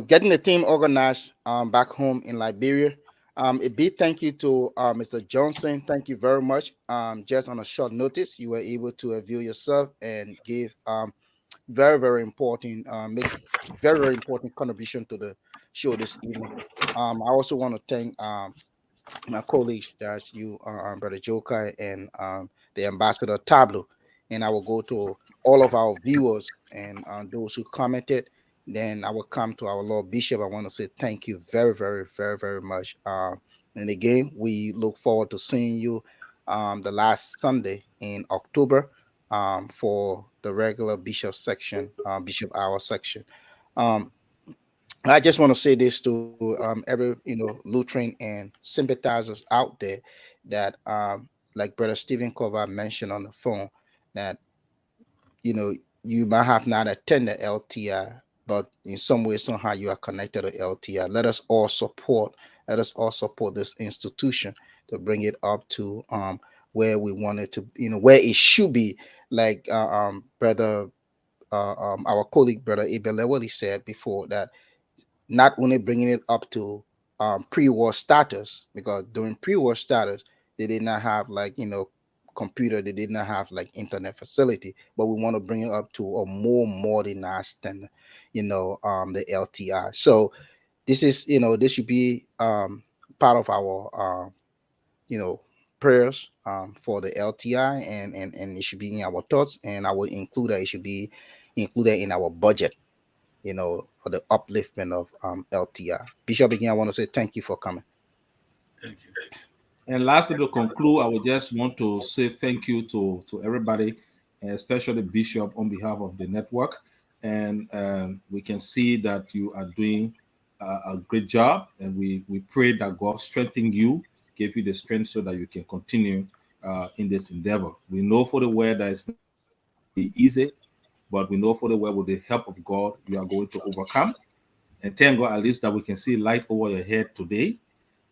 getting the team organized back home in Liberia. A big thank you to Mr. Johnson. Thank you very much. Just on a short notice, you were able to avail yourself and give very, very important, make very, very important contribution to the show this evening. I also want to thank my colleagues, that you, Brother Jokai, and the Ambassador Tableau. And I will go to all of our viewers and those who commented. Then I will come to our Lord Bishop. I want to say thank you very, very, very, very much. And again, we look forward to seeing you the last Sunday in October for the regular Bishop section, Bishop Hour section. Um, I just want to say this to every Lutheran and sympathizers out there that like Brother Stephen Kovar mentioned on the phone, that you know you might have not attended LTI, but in some way somehow you are connected to LTI. Let us all support this institution to bring it up to where we want it to, where it should be. Like brother our colleague brother Abel Lewelly said before, that not only bringing it up to pre-war status, because during pre-war status they did not have, like, computer, they did not have like internet facility, but we want to bring it up to a more modernized than the LTI. So this is, this should be part of our you know prayers for the LTI, and it should be in our thoughts, and I will include that it should be included in our budget, for the upliftment of LTI. Bishop, again, I want to say thank you for coming. Thank you. And lastly, to conclude, I would just want to say thank you to everybody, and especially Bishop, on behalf of the network. And we can see that you are doing a great job, and we pray that God strengthen you, give you the strength so that you can continue in this endeavor. We know for the word that it's not going to be easy, but we know for the word, with the help of God, you are going to overcome. And thank God at least that we can see light over your head today.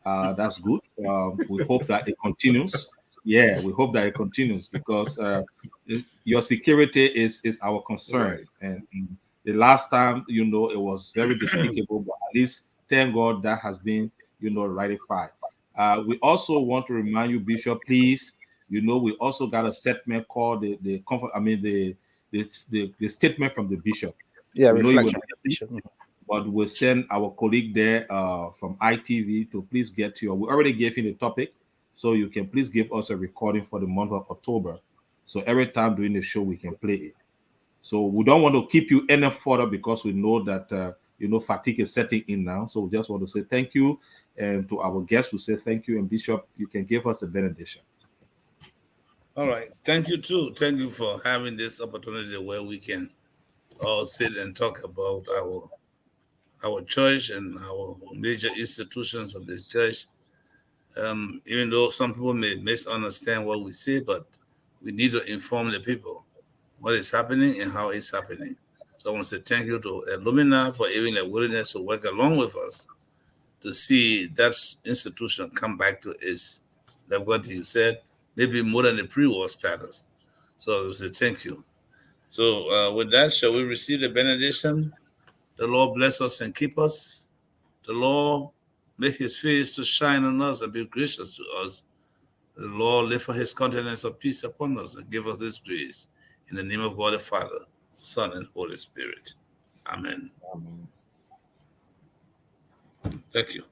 That's good. We hope that it continues. Yeah, we hope that it continues, because your security is our concern. And the last time, it was very despicable, but at least thank God that has been, ratified. We also want to remind you, Bishop, please. We also got a statement called the statement from the bishop. Yeah, We know you were reflection. busy, but we'll send our colleague there from ITV to please get your. We already gave him the topic, so you can please give us a recording for the month of October. So every time during the show, we can play it. So we don't want to keep you any further, because we know that fatigue is setting in now. So we just want to say thank you, and to our guests, we say thank you. And Bishop, you can give us the benediction. All right. Thank you too. Thank you for having this opportunity where we can all sit and talk about our church and our major institutions of this church. Even though some people may misunderstand what we say, but we need to inform the people what is happening and how it's happening. So I want to say thank you to Illumina for having a willingness to work along with us to see that institution come back to its, like what you said, maybe more than the pre-war status. So I want to say thank you. So with that, shall we receive the benediction? The Lord bless us and keep us. The Lord make his face to shine on us and be gracious to us. The Lord lift for his countenance of peace upon us and give us this grace. In the name of God the Father, Son, and Holy Spirit. Amen. Amen. Thank you.